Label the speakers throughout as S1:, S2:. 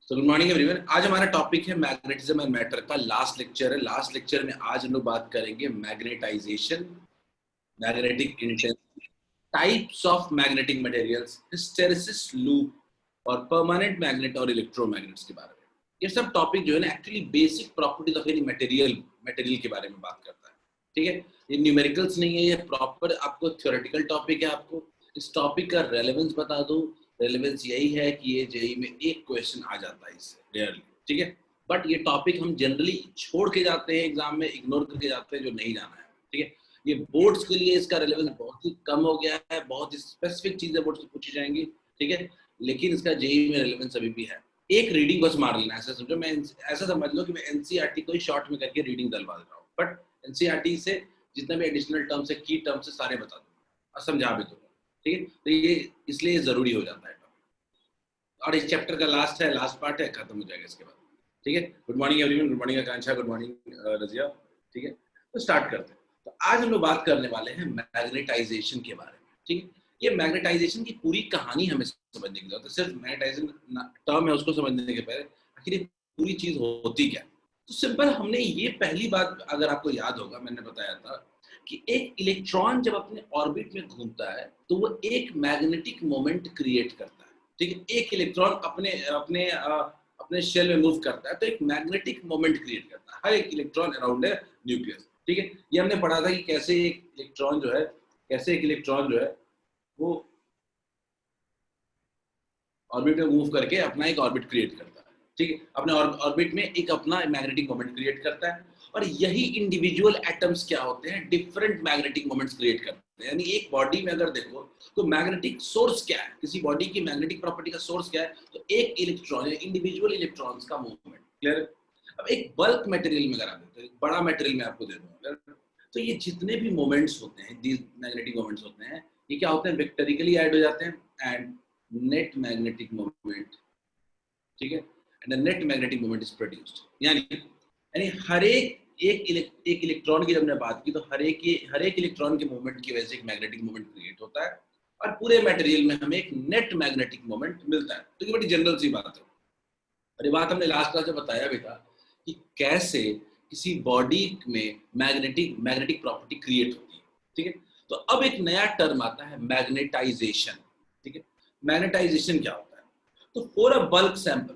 S1: तो good morning everyone. आज हमारा टॉपिक है मैग्नेटिज्म एंड मैटर का लास्ट लेक्चर है। लास्ट लेक्चर में आज हम लोग बात करेंगे magnetisation, magnetic intensity, types of magnetic materials, hysteresis loop और परमानेंट मैग्नेट और इलेक्ट्रोमैग्नेट्स के बारे में। ये सब टॉपिक जो है ना actually basic properties of any material के बारे में बात करता है। ठीक है, ये न्यूमेरिकल्स नहीं है, ये प्रॉपर आपको थ्योरेटिकल टॉपिक है। आपको इस टॉपिक का रेलेवेंस बता दूं, रेलेवेंस यही है कि ये जेईई में एक क्वेश्चन आ जाता है इससे रेयरली। ठीक है, बट ये टॉपिक हम जनरली छोड़ के जाते हैं एग्जाम में, इग्नोर करके जाते हैं जो नहीं जाना है। ठीक है, ये बोर्ड्स के लिए इसका रेलेवेंस बहुत ही कम हो गया है, बहुत ही स्पेसिफिक चीजें बोर्ड से पूछी जाएंगी। ठीक है, लेकिन इसका जेईई में रेलेवेंस अभी भी है। एक रीडिंग बस मार लेना, ऐसा समझो, मैं ऐसा समझ लो कि मैं एनसीईआरटी को ही शॉर्ट में करके रीडिंग डलवा दे रहा हूँ, बट एनसीईआरटी से जितने भी एडिशनल टर्म्स है, की टर्म्स है, सारे बता दूंगा और समझा भी दूंगा। ठीक है, तो ये इसलिए जरूरी हो जाता है और इस चैप्टर का लास्ट पार्ट है, खत्म हो जाएगा इसके बाद। ठीक है, good morning everyone, good morning Akanksha, good morning Razia. ठीक है, तो स्टार्ट करते हैं। तो आज हम लोग बात करने वाले हैं मैग्नेटाइजेशन के बारे में। ठीक है, ये मैग्नेटाइजेशन की पूरी कहानी हमें समझने की जरूरत है। सिर्फ मैग्नेटाइजेशन टर्म है उसको समझने के पहले आखिर ये पूरी चीज होती क्या। तो सिंपल, हमने ये पहली बात अगर आपको याद होगा, मैंने बताया था कि एक इलेक्ट्रॉन जब अपने ऑर्बिट में घूमता है तो वो एक मैग्नेटिक मोमेंट क्रिएट करता है। ठीक है, एक इलेक्ट्रॉन अपने अपने अपने शेल में मूव करता है तो एक मैग्नेटिक मोमेंट क्रिएट करता है हर एक इलेक्ट्रॉन अराउंड है न्यूक्लियस। ठीक है, ये हमने पढ़ा था कि कैसे एक इलेक्ट्रॉन जो है वो ऑर्बिट में मूव करके अपना एक ऑर्बिट क्रिएट करता है। ठीक है, अपने ऑर्बिट में एक अपना मैग्नेटिक मोमेंट क्रिएट करता है और यही इंडिविजुअल एटम्स क्या होते हैं, डिफरेंट मैग्नेटिक मोमेंट्स क्रिएट करते हैं। यानी एक बॉडी में अगर देखो तो मैग्नेटिक सोर्स क्या है, किसी बॉडी की मैग्नेटिक प्रॉपर्टी का सोर्स क्या है, तो एक इलेक्ट्रॉन या इंडिविजुअल इलेक्ट्रॉन्स का मूवमेंट। क्लियर? अब एक बल्क मटेरियल में अगर आप देखते हैं, बड़ा मटेरियल में आपको दे दूंगा, तो ये जितने भी मोमेंट्स होते हैं, मैग्नेटिक मोमेंट्स होते हैं, ये क्या होते हैं, वेक्टरिकली ऐड हो जाते हैं एंड नेट मैग्नेटिक मोमेंट। ठीक है, and the net magnetic moment is produced. यानी हर एक इलेक्ट्रॉन की जब हमने बात की तो हर एक इलेक्ट्रॉन के मूवमेंट की वजह से एक मैग्नेटिक मोमेंट क्रिएट होता है और पूरे मटेरियल में हमें एक नेट मैग्नेटिक मोमेंट मिलता है। तो ये बड़ी जनरल सी बात है और ये बात हमने लास्ट क्लास में बताया भी था कि कैसे किसी बॉडी में मैग्नेटिक प्रॉपर्टी क्रिएट होती है। ठीक है, तो अब एक नया टर्म आता है मैग्नेटाइजेशन। ठीक है, मैग्नेटाइजेशन क्या होता है, तो for a bulk sample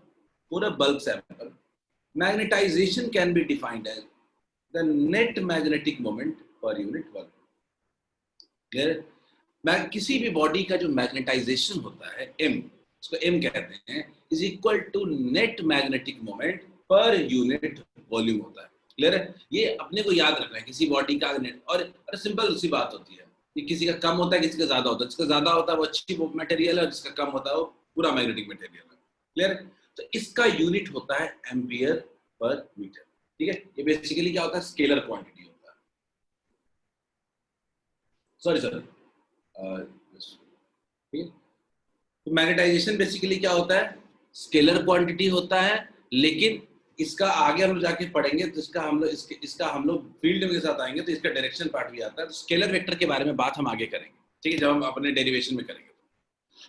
S1: magnetization can be defined as the net magnetic moment per unit volume. Clear? किसी भी बॉडी का जो मैग्नेटाइजेशन होता है m, उसको m कहते हैं, is equal to net magnetic moment per unit volume होता है। क्लियर है? ये अपने को याद रखना है, किसी बॉडी का नेट। और सिंपल सी बात होती है कि किसी का कम होता है, किसी का ज्यादा होता है। जिसका ज्यादा होता है वो अच्छी मटेरियल है और जिसका कम होता है वो पूरा मैग्नेटिक मटेरियल है। क्लियर? तो इसका यूनिट होता है एम्पियर पर मीटर। ठीक है, ये बेसिकली क्या होता है, स्केलर क्वांटिटी होता है। सॉरी तो मैग्नेटाइजेशन बेसिकली क्या होता है, स्केलर क्वांटिटी होता है, लेकिन इसका आगे हम लोग जाके पढ़ेंगे तो इसका हम लोग फील्ड के साथ आएंगे तो इसका डायरेक्शन पार्ट भी आता है। तो स्केलर वेक्टर के बारे में बात हम आगे करेंगे। ठीक है, जब हम अपने डेरिवेशन में करेंगे।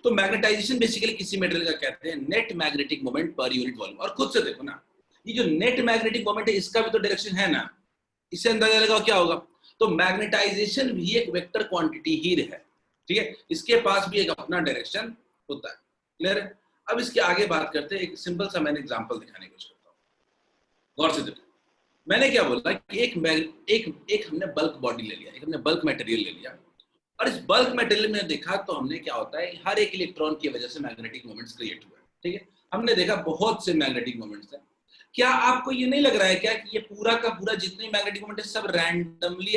S1: तो मैग्नेटाइजेशन बेसिकली किसी मटेरियल का कहते हैं net magnetic moment per unit volume. और खुद से देखो ना, ये जो नेट मैग्नेटिक मोमेंट है इसका भी तो डायरेक्शन है ना, इससे अंदाजा लगाओ क्या होगा। तो मैग्नेटाइजेशन भी एक वेक्टर क्वांटिटी ही है। ठीक है, इसके पास भी एक अपना डायरेक्शन होता है। क्लियर है? अब इसके आगे बात करते हैं, एक सिंपल सा मैंने एग्जांपल दिखाने की कोशिश करता हूं, गौर से देखो। मैंने क्या बोला कि एक हमने बल्क बॉडी ले लिया, एक हमने बल्क मटेरियल ले लिया और इस बल्क मटेरियल में देखा तो हमने क्या होता है, हर एक इलेक्ट्रॉन की वजह से मैग्नेटिक मोमेंट्स क्रिएट हुए। ठीक है, हमने देखा बहुत से मैग्नेटिक मोमेंट्स हैं। क्या आपको ये नहीं लग रहा है क्या कि ये पूरा का पूरा जितने मैग्नेटिक मोमेंट है सब रैंडमली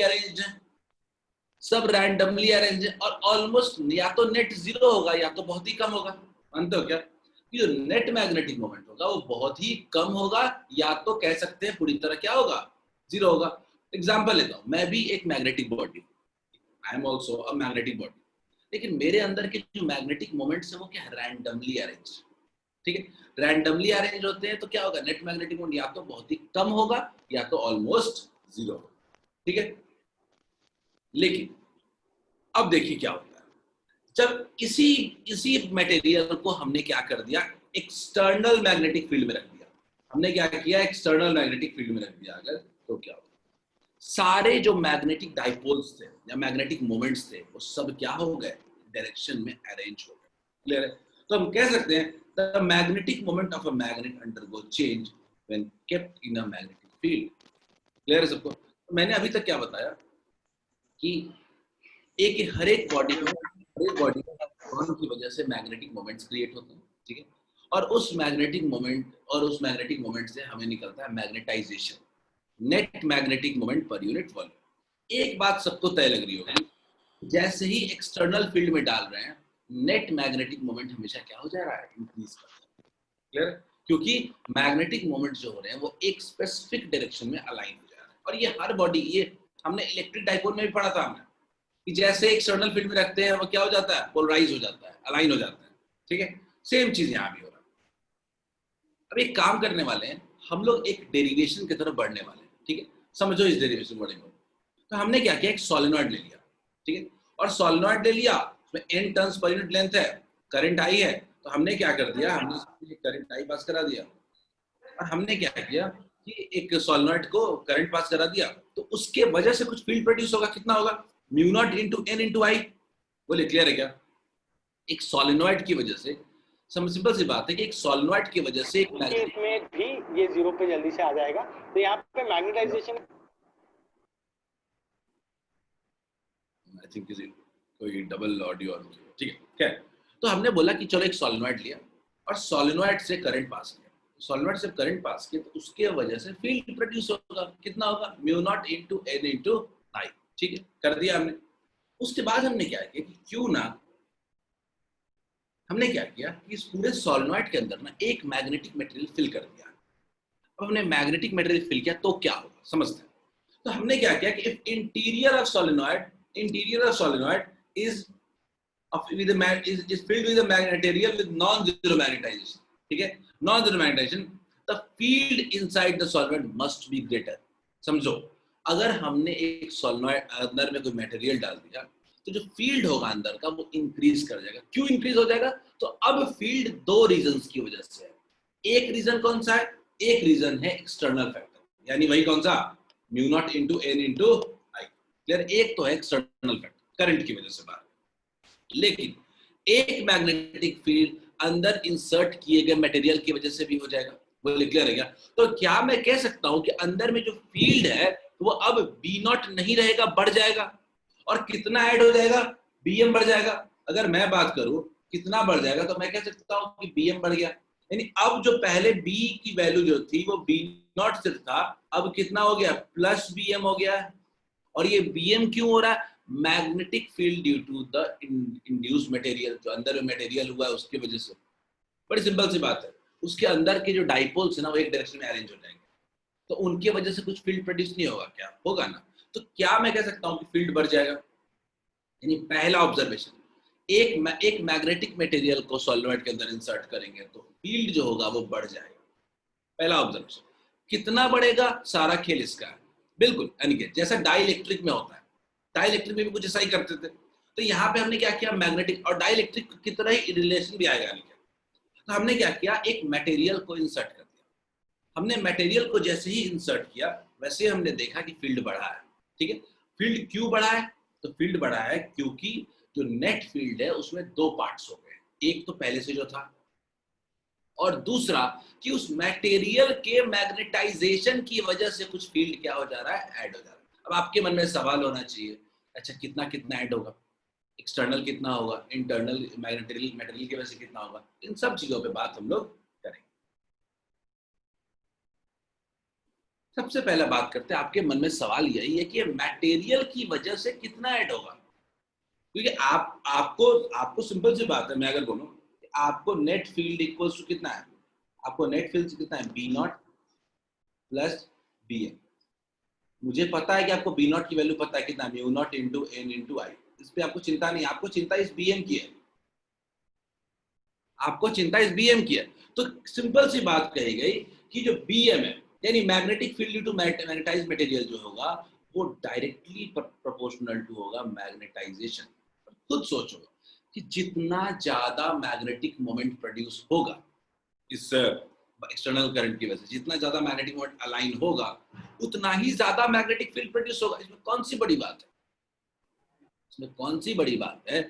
S1: अरेंज है और ऑलमोस्ट या तो नेट जीरो होगा या तो बहुत ही कम होगा। मानते हो क्या कि जो नेट मैग्नेटिक मोमेंट होगा वो बहुत ही कम होगा या तो कह सकते हैं पूरी तरह क्या होगा, जीरो होगा। एग्जांपल लेता हूं, मैं भी एक magnetic body, I am also a magnetic body, लेकिन मेरे अंदर के जो मैग्नेटिक मोमेंट्स है वो क्या है, रैंडमली अरेंज। ठीक है, रैंडमली अरेंज होते हैं तो क्या होगा, नेट मैग्नेटिक मोमेंट या तो बहुत ही कम होगा या तो ऑलमोस्ट जीरो होगा। ठीक है, लेकिन अब देखिए क्या होता है, जब इसी मटेरियल को हमने क्या कर दिया, एक्सटर्नल मैग्नेटिक फील्ड में रख दिया, हमने क्या किया, एक्सटर्नल मैग्नेटिक फील्ड में रख दिया अगर, तो क्या होगा, सारे जो मैग्नेटिक डाइपोल्स थे या मैग्नेटिक मोमेंट्स थे वो सब क्या हो गए, डायरेक्शन में अरेंज हो गए। क्लियर है? तो हम कह सकते हैं the magnetic moment of a magnet undergo change when kept in a magnetic field. Clear है सबको? तो मैंने अभी तक क्या बताया कि हर एक बॉडी में इलेक्ट्रॉन की वजह से मैग्नेटिक मोमेंट्स क्रिएट होते हैं, ठीक है, और उस मैग्नेटिक मोमेंट से हमें निकलता है magnetisation, net magnetic moment per unit volume. एक बात सबको तय लग रही होगी, जैसे ही एक्सटर्नल फील्ड में डाल रहे हैं नेट मैग्नेटिक मोमेंट हमेशा क्या हो जा रहा है, इंक्रीज कर रहा है। क्लियर? क्योंकि मैग्नेटिक मोमेंट्स जो हो रहे हैं वो एक स्पेसिफिक डायरेक्शन में अलाइन हो जा रहा है, और ये हर बॉडी, ये हमने इलेक्ट्रिक डाइपोल में भी पढ़ा था हमने कि जैसे एक्सटर्नल फील्ड में रखते हैं वो क्या हो जाता है, पोलराइज हो जाता है, अलाइन हो जाता है, ठीक है, सेम चीज यहाँ भी हो रहा है। अब एक काम करने वाले हैं हम लोग, एक डेरिवेशन की तरफ बढ़ने वाले हैं, ठीक है, समझो इस डेरिवेशन बढ़ेंगे। तो हमने क्या किया, एक सोलेनॉइड ले लिया, ठीक है, और सोलेनॉइड ले लिया, उसमें n turns per unit length है, करंट आई है, तो हमने क्या कर दिया, हमने करंट आई पास करा दिया, और हमने क्या किया कि एक सोलेनॉइड को करंट पास करा दिया, तो उसके वजह से कुछ फील्ड प्रोड्यूस होगा, कितना होगा, mu naught into N into I. बोले क्लियर है क्या? एक सोलेनॉइड की वजह से, सिंपल सी बात है कि एक सोलेनॉइड की वजह से एक
S2: केस में भी ये जीरो पे जल्दी से आ जाएगा, तो यहाँ पे मैग्नेटाइजेशन
S1: आई थिंक कोई डबल ऑडियो, ठीक है, क्या, तो हमने बोला कि चलो एक सोलेनॉइड लिया और सोलेनॉइड से करंट पास किया, सोलेनॉइड से करंट पास किया, तो उसके वजह से फील्ड प्रोड्यूस होगा, कितना होगा, mu naught into N into I, ठीक है, कर दिया हमने। उसके बाद हमने क्या किया कि क्यों ना, हमने क्या किया कि इस पूरे सोलेनॉइड के अंदर ना एक मैग्नेटिक मटेरियल फिल कर दिया। अब हमने मैग्नेटिक मटेरियल फिल किया तो क्या होगा, समझते हैं। तो हमने क्या किया कि interior of solenoid is filled with a material with non-zero magnetization, ठीक है, non-zero magnetization, the field inside the solenoid must be greater। समझो, अगर हमने एक सोलेनॉइड अंदर में कोई मटेरियल डाल दिया तो जो फील्ड होगा अंदर का वो इंक्रीज कर जाएगा। क्यों इंक्रीज हो जाएगा? तो अब फील्ड दो रीजंस की वजह से है। एक रीजन कौन सा है? एक रीजन है एक्सटर्नल फैक्टर, यानी वही कौन सा, mu naught into N into I. Clear? एक तो है एक्सटर्नल फैक्टर, करंट की वजह से बात, लेकिन एक मैग्नेटिक फील्ड अंदर इंसर्ट किए गए मटेरियल की वजह से भी हो जाएगा। बोले क्लियर है क्या? तो क्या मैं कह सकता हूं कि अंदर में जो फील्ड है वो अब बी नॉट नहीं रहेगा, बढ़ जाएगा, और कितना ऐड हो जाएगा, बीएम बढ़ जाएगा। अगर मैं बात करूं कितना बढ़ जाएगा तो मैं कह सकता हूं कि बीएम बढ़ गया, यानी अब जो पहले बी की वैल्यू जो थी वो बी नॉट सिर्फ था, अब कितना हो गया, प्लस बीएम हो गया। और ये बीएम क्यों हो रहा है? Magnetic field due to the induced material, जो अंदर में मटेरियल हुआ है उसकी वजह से। बड़ी सिंपल सी बात है, उसके अंदर के जो डाइपोल्स है ना वो एक डायरेक्शन में अरेंज हो जाएंगे, तो उनकी वजह से कुछ फील्ड प्रोड्यूस नहीं होगा, क्या होगा ना? तो क्या मैं कह सकता हूं कि फील्ड बढ़ जाएगा? यानी पहला ऑब्जर्वेशन, एक मैग्नेटिक मटेरियल को सोलेनॉइड के अंदर इंसर्ट करेंगे तो फील्ड जो होगा वो बढ़ जाएगा। पहला ऑब्जर्वेशन। कितना बढ़ेगा, सारा खेल इसका है। बिल्कुल अनिकेत, जैसा डाइलेक्ट्रिक में होता है, डाइलेक्ट्रिक में भी कुछ ऐसा ही करते थे, तो यहाँ पे हमने क्या किया, मैग्नेटिक और डाइलेक्ट्रिक की तरह ही रिलेशन भी आएगा अनिकेत। तो हमने क्या किया, एक मटेरियल को इंसर्ट कर दिया। हमने मटेरियल को जैसे ही इंसर्ट किया वैसे ही हमने देखा कि फील्ड बढ़ा है, ठीक है। फील्ड क्यों बढ़ा है? तो फील्ड बढ़ा है क्योंकि जो नेट फील्ड है उसमें दो पार्ट्स हो गए, एक तो पहले से जो था, और दूसरा कि उस मटेरियल के मैग्नेटाइजेशन की वजह से कुछ फील्ड क्या हो जा रहा है, ऐड हो जा रहा है। अब आपके मन में सवाल होना चाहिए, अच्छा कितना कितना ऐड होगा, एक्सटर्नल कितना होगा, इंटरनल मटेरियल की वजह से कितना होगा, इन सब चीजों पे बात हम लोग करेंगे। सबसे पहले बात करते हैं, आपके मन में सवाल यही है कि मटेरियल की वजह से कितना ऐड होगा, क्योंकि आपको सिंपल सी बात है, मैं अगर बोलूं आपको नेट फील्ड इक्वल्स टू कितना है, आपको नेट फील्ड कितना है, B naught plus B M. मुझे पता है कि आपको बी नॉट की वैल्यू पता है कितना, mu naught into N into I. इस पे आपको चिंता नहीं, आपको चिंता इस बी एम की है, आपको चिंता इस बी एम की है। तो सिंपल सी बात कही गई कि जो बी एम है यानी magnetic field due to magnetised material जो होगा वो डायरेक्टली प्रोपोर्शनल टू होगा मैग्नेटाइजेशन। खुद सोचो कि जितना ज्यादा मैग्नेटिक मोमेंट प्रोड्यूस होगा इस एक्सटर्नल करंट की वजह से। जितना ज्यादा मैग्नेटिक मोमेंट अलाइन होगा उतना ही ज्यादा मैग्नेटिक फील्ड प्रोड्यूस होगा। इसमें कौन सी बड़ी बात है? इसमें कौन सी बड़ी बात है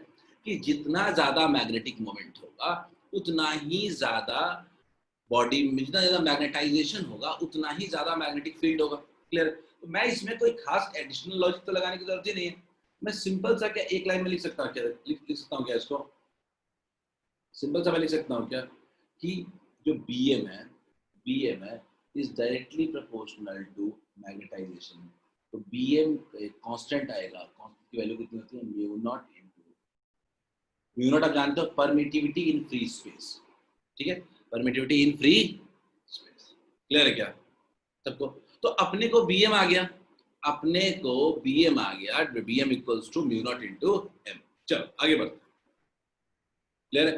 S1: कि जितना ज्यादा मैग्नेटिक मोमेंट होगा उतना ही ज्यादा बॉडी में, जितना ज्यादा मैग्नेटाइजेशन होगा उतना ही ज्यादा मैग्नेटिक फील्ड होगा। क्लियर? तो मैं इसमें कोई खास एडिशनल लॉजिक तो लगाने की जरूरत ही नहीं है। मैं सिंपल सा क्या एक लाइन में लिख सकता हूँ, क्या लिख सकता हूँ क्या इसको? सिंपल सा मैं लिख सकता हूँ क्या कि जो BM है is directly proportional to magnetisation. तो BM कांस्टेंट आएगा, कांस्टेंट की वैल्यू कितनी होती है? म्यू नॉट आप जानते हो, परमिटिविटी इन फ्री स्पेस। ठीक है, permittivity in free space. Clear है क्या सबको? तो अपने को BM आ गया, BM equals to mu naught into M। चलो आगे बढ़ते हैं। क्लियर है?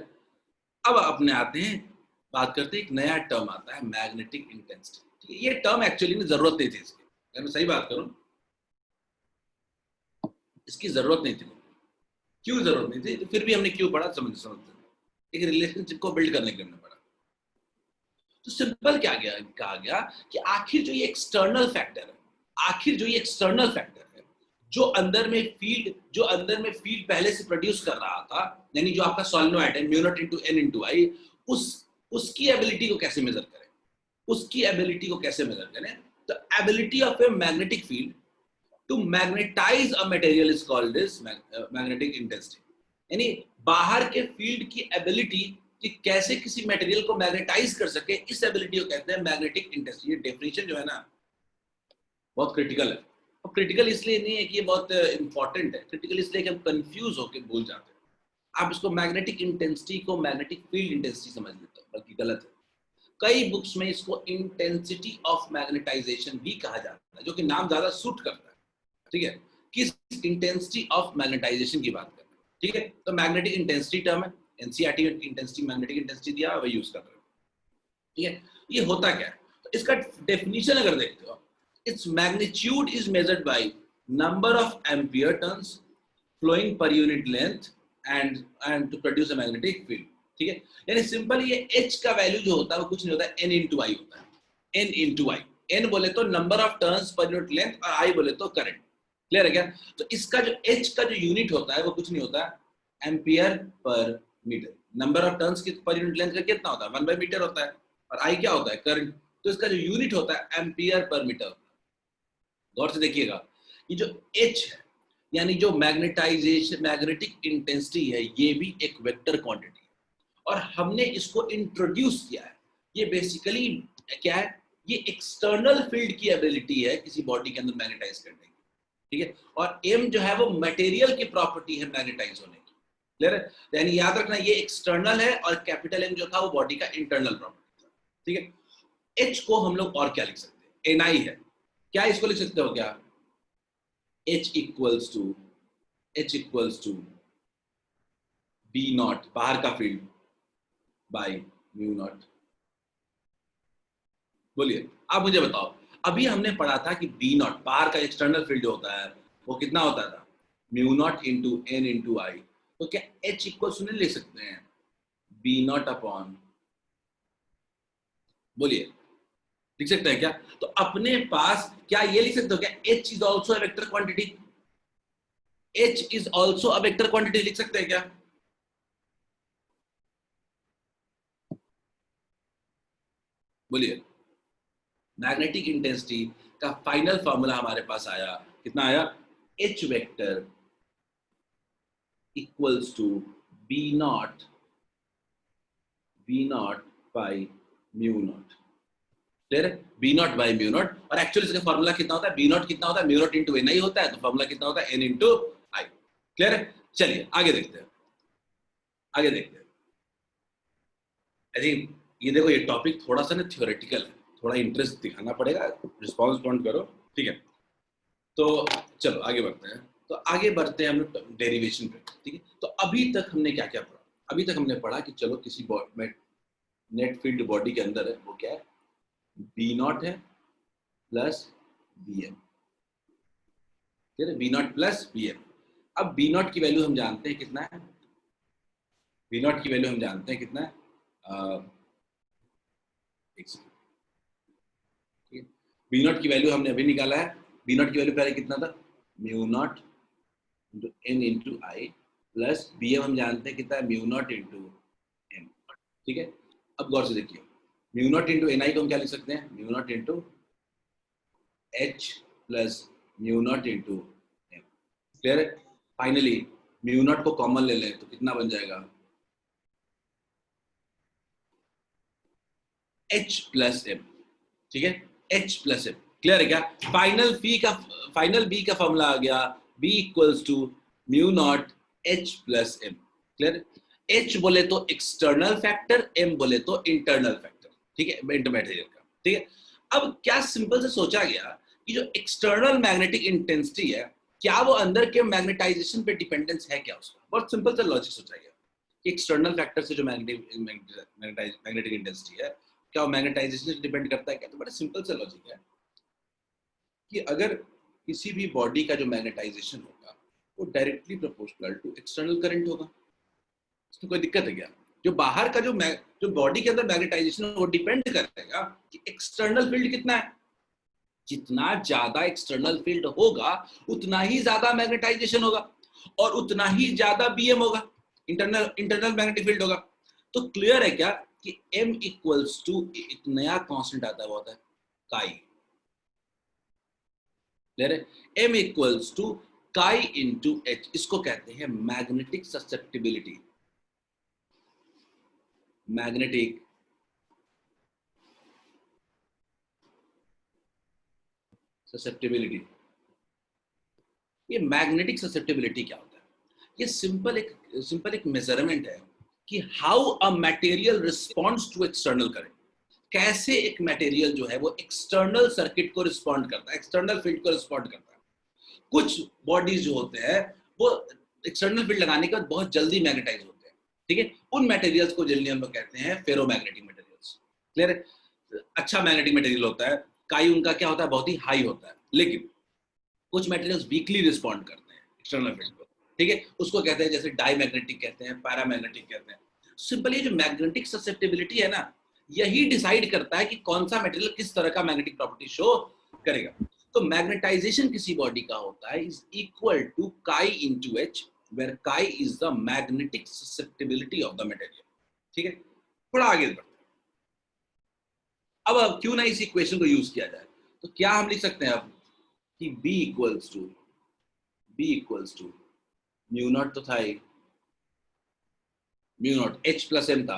S1: अब अपने आते हैं, बात करते हैं, एक नया टर्म आता है मैग्नेटिक इंटेंसिटी। ये टर्म एक्चुअली में जरूरत नहीं थी इसकी, अगर मैं सही बात करूं इसकी जरूरत नहीं थी। क्यों जरूरत नहीं थी? तो फिर भी हमने क्यों पढ़ा, समझते एक रिलेशनशिप को बिल्ड करने के लिए हमने पढ़ा। तो सिंपल क्या कहा गया कि आखिर जो ये एक्सटर्नल फैक्टर है, जो अंदर में फील्ड पहले से प्रोड्यूस कर रहा था, यानी जो आपका सोलेनोइड है mu naught into N into I, उसकी एबिलिटी को कैसे मेजर करें? तो ability of a magnetic field to magnetise a material is called this magnetic intensity. यानी बाहर के फील्ड की एबिलिटी कि कैसे किसी मटेरियल को मैग्नेटाइज कर सके, इस एबिलिटी को कहते हैं मैग्नेटिक इंटेंसिटी। ये डेफिनेशन जो है ना बहुत क्रिटिकल है। और क्रिटिकल इसलिए नहीं है कि ये बहुत इंपॉर्टेंट है, क्रिटिकल इसलिए कि हम कंफ्यूज होकर भूल जाते हैं। आप इसको मैग्नेटिक इंटेंसिटी को मैग्नेटिक फील्ड इंटेंसिटी समझ लेते हो, बल्कि गलत है। कई बुक्स में इसको इंटेंसिटी ऑफ मैग्नेटाइजेशन भी कहा जाता है, जो कि नाम ज्यादा सूट करता है। ठीक है, किस इंटेंसिटी ऑफ मैग्नेटाइजेशन की बात कर रहे हैं। ठीक है, तो मैग्नेटिक इंटेंसिटी टर्म है, एनसीईआरटी में इंटेंसिटी मैग्नेटिक इंटेंसिटी दिया वही यूज कर रहे हो। ठीक है, ये होता क्या है? तो इसका डेफिनेशन अगर देखते हो, it's magnitude is measured by number of ampere turns flowing per unit length and to produce a magnetic field. ठीक है, यानी सिंपल ये H का वैल्यू जो होता है वो कुछ नहीं होता, N इंटू आई होता है। N इंटू आई, N बोले तो number of turns per unit length और I बोले तो करंट। क्लियर है क्या? तो इसका जो H का जो यूनिट होता है वो कुछ नहीं होता, ampere per metre. Number of turns की पर यूनिट लेंथ का कितना होता है? 1 बाय मीटर होता है। और I क्या होता है? करंट। तो इसका जो यूनिट होता है एम्पियर पर मीटर। गौर से देखिएगा, ये जो H है यानी जो मैग्नेटिक इंटेंसिटी है, ये भी एक वेक्टर क्वांटिटी है और हमने इसको इंट्रोड्यूस किया है। ये बेसिकली क्या है? ये एक्सटर्नल फील्ड की एबिलिटी है किसी बॉडी के अंदर मैग्नेटाइज करने की। ठीक है, और M जो है वो मटेरियल की प्रॉपर्टी है मैग्नेटाइज होने की। क्लियर है? यानी याद रखना ये एक्सटर्नल है और कैपिटल M जो था वो बॉडी का इंटरनल प्रॉपर्टी था। ठीक है, H को हम लोग और क्या लिख सकते हैं? Ni है क्या? इसको लिख सकते हो क्या? H equals to B naught, बाहर का फील्ड, बाय म्यू नॉट। बोलिए, आप मुझे बताओ, अभी हमने पढ़ा था कि B नॉट बाहर का एक्सटर्नल फील्ड जो होता है वो कितना होता था? Mu naught into N into I. तो क्या H इक्वल्स नहीं लिख सकते हैं? B नॉट अपॉन, बोलिए लिख सकते हैं क्या? तो अपने पास क्या ये लिख सकते हो क्या? H is also a vector quantity. H is also a vector quantity लिख सकते हैं क्या? बोलिए, मैग्नेटिक इंटेंसिटी का फाइनल फॉर्मूला हमारे पास आया, कितना आया? H vector equals to B naught by mu naught. Clear है? B naught by mu naught. और एक्चुअली इसका फॉर्मूला कितना होता है? B नॉट कितना होता है? Mu naught into N I होता है, तो फॉर्मूला कितना होता है? N into I. क्लियर है? चलिए आगे देखते हैं, आई थिंक ये देखो, ये टॉपिक थोड़ा सा ना थ्योरेटिकल है, थोड़ा इंटरेस्ट दिखाना पड़ेगा, रिस्पॉन्स काउंट करो। ठीक है, तो चलो आगे बढ़ते हैं। तो आगे बढ़ते हैं हम लोग डेरिवेशन पे। ठीक है, तो अभी तक हमने क्या क्या पढ़ा? अभी तक हमने पढ़ा कि चलो किसी नेट फील्ड बॉडी के अंदर है, वो क्या है? B नॉट है प्लस BM। ठीक है, B नॉट प्लस BM। अब B नॉट की वैल्यू हम जानते हैं कितना है? B नॉट की वैल्यू हम जानते हैं कितना है? एक सेकंड, ठीक है। बी नॉट की वैल्यू हमने अभी निकाला है, बी नॉट की वैल्यू पहले कितना था, mu naught into N into I plus B M हम जानते हैं कितना है, म्यू नॉट इंटू एन, ठीक है। अब गौर से देखिए, mu naught into N I को हम क्या लिख सकते हैं, mu naught into H plus mu naught into M, clear है। फाइनली म्यू नॉट को कॉमन ले लें तो कितना बन जाएगा, एच प्लस एम, ठीक है, एच प्लस एम, क्लियर है क्या। फाइनल बी का फॉर्मूला आ गया, B equals to mu naught H plus M, clear. H बोले तो एक्सटर्नल फैक्टर, एम बोले तो इंटरनल फैक्टर, ठीक है, इंटरमटेरियल का, ठीक है। अब क्या सिंपल से सोचा गया कि जो एक्सटर्नल मैग्नेटिक इंटेंसिटी है, क्या वो अंदर के मैग्नेटाइजेशन पे डिपेंडेंस है क्या उसका, बहुत सिंपल सा लॉजिक सोचा गया कि एक्सटर्नल फैक्टर से जो मैग्नेटिक इंटेंसिटी है, क्या वो मैग्नेटाइजेशन से डिपेंड करता है क्या। तो बड़ा सिंपल सा लॉजिक है कि अगर किसी भी बॉडी का जो मैग्नेटाइजेशन होगा वो directly proportional to external current होगा, इसमें कोई दिक्कत है क्या। जो बाहर का जो बॉडी के अंदर मैग्नेटाइजेशन वो डिपेंड करेगा कि एक्सटर्नल फील्ड कितना है, जितना ज्यादा एक्सटर्नल फील्ड होगा उतना ही ज्यादा मैग्नेटाइजेशन होगा और उतना ही ज्यादा बीएम होगा, इंटरनल मैग्नेटिक फील्ड होगा। तो क्लियर है क्या कि m इक्वल्स टू एक नया कांस्टेंट आता है, वो होता है काई, क्लियर है। m equals to chi into H, इसको कहते हैं मैग्नेटिक ससेप्टिबिलिटी, मैग्नेटिक ससेप्टिबिलिटी। ये मैग्नेटिक ससेप्टिबिलिटी क्या होता है, ये सिंपल एक मेजरमेंट है कि how a material responds to external current, कैसे एक मटेरियल जो है वो एक्सटर्नल सर्किट को रिस्पॉन्ड करता है, एक्सटर्नल फील्ड को रिस्पॉन्ड करता है। कुछ बॉडीज जो होते हैं वो एक्सटर्नल फील्ड लगाने के बाद बहुत जल्दी मैग्नेटाइज होते हैं, ठीक है, उन मटेरियल्स को जनरली हम लोग कहते हैं फेरोमैग्नेटिक मटेरियल्स, क्लियर है। अच्छा मैग्नेटिक मटेरियल होता है, काई उनका क्या होता है, बहुत ही हाई होता है, लेकिन कुछ मटेरियल्स वीकली रिस्पॉन्ड करते हैं एक्सटर्नल फील्ड को, ठीक है, उसको कहते हैं जैसे डाईमैग्नेटिक कहते हैं, पैरामैग्नेटिक कहते हैं। सिंपली जो मैग्नेटिक ससेप्टिबिलिटी है ना, यही डिसाइड करता है कि कौन सा मटेरियल किस तरह का मैग्नेटिक प्रॉपर्टी शो करेगा। तो मैग्नेटाइजेशन किसी बॉडी का होता है इज इक्वल टू काई इनटू एच, वेयर काई is the magnetic susceptibility of the material, ठीक है। थोड़ा आगे बढ़ते हैं, अब क्यों ना इस इक्वेशन को यूज किया जाए, तो क्या हम लिख सकते हैं अब कि B equals to mu naught, तो था ही mu naught H plus M था,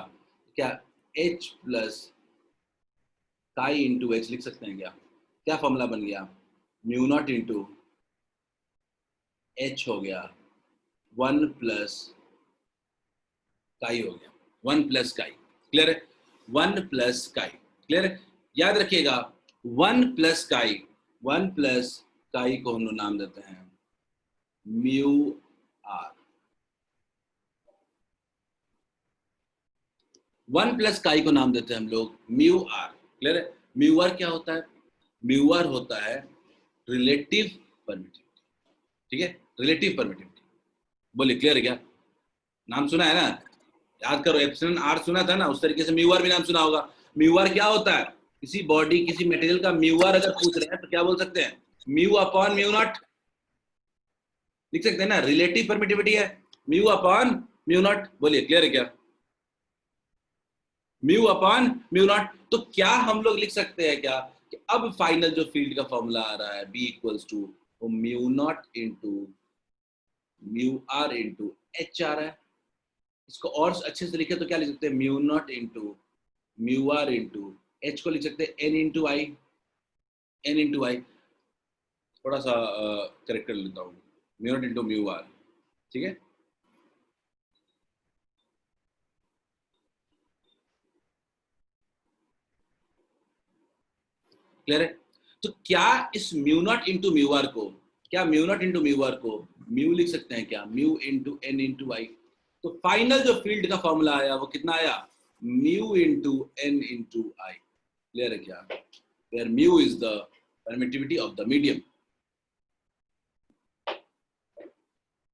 S1: क्या H plus chi into H लिख सकते हैं क्या, क्या फॉर्मूला बन गया, म्यू नॉट इंटू एच हो गया 1 प्लस काई हो गया, 1 प्लस काई, क्लियर है, 1 प्लस काई, क्लियर है। याद रखिएगा 1 प्लस काई को हम लोग नाम देते हैं म्यू आर, 1 प्लस काई को नाम देते हैं हम लोग म्यू आर, क्लियर है। म्यू आर क्या होता है, म्यू आर होता है रिलेटिव परमिटिविटी, ठीक है, रिलेटिव परमिटिविटी, बोलिए क्लियर है क्या, नाम सुना है ना, याद करो, एप्सिलॉन आर सुना था ना, उस तरीके से म्यू आर भी नाम सुना होगा। म्यू आर क्या होता है, किसी बॉडी किसी मटेरियल का म्यू आर अगर पूछ रहे हैं तो क्या बोल सकते हैं, म्यू अपॉन म्यू नॉट, लिख सकते हैं ना, रिलेटिव परमिटिविटी है, म्यू अपॉन म्यू नॉट, बोलिए क्लियर है क्या, म्यू अपॉन म्यू नॉट। तो क्या हम लोग लिख सकते हैं क्या कि अब फाइनल जो फील्ड का फॉर्मूला आ रहा है B equals to mu naught into mu R into H आ रहा है, इसको और अच्छे से लिखे तो क्या लिख सकते हैं, mu naught into mu R into H को लिख सकते हैं एन इंटू आई, थोड़ा सा करेक्ट कर लेता हूँ, mu naught into mu R, ठीक है। क्लियर है। तो क्या इस mu naught into mu R को, क्या mu naught into mu R को म्यू लिख सकते हैं क्या, mu into N into I. तो फाइनल जो फील्ड का फॉर्मूला आया वो कितना आया, mu into N into I, clear है क्या, where mu is the permittivity of the medium.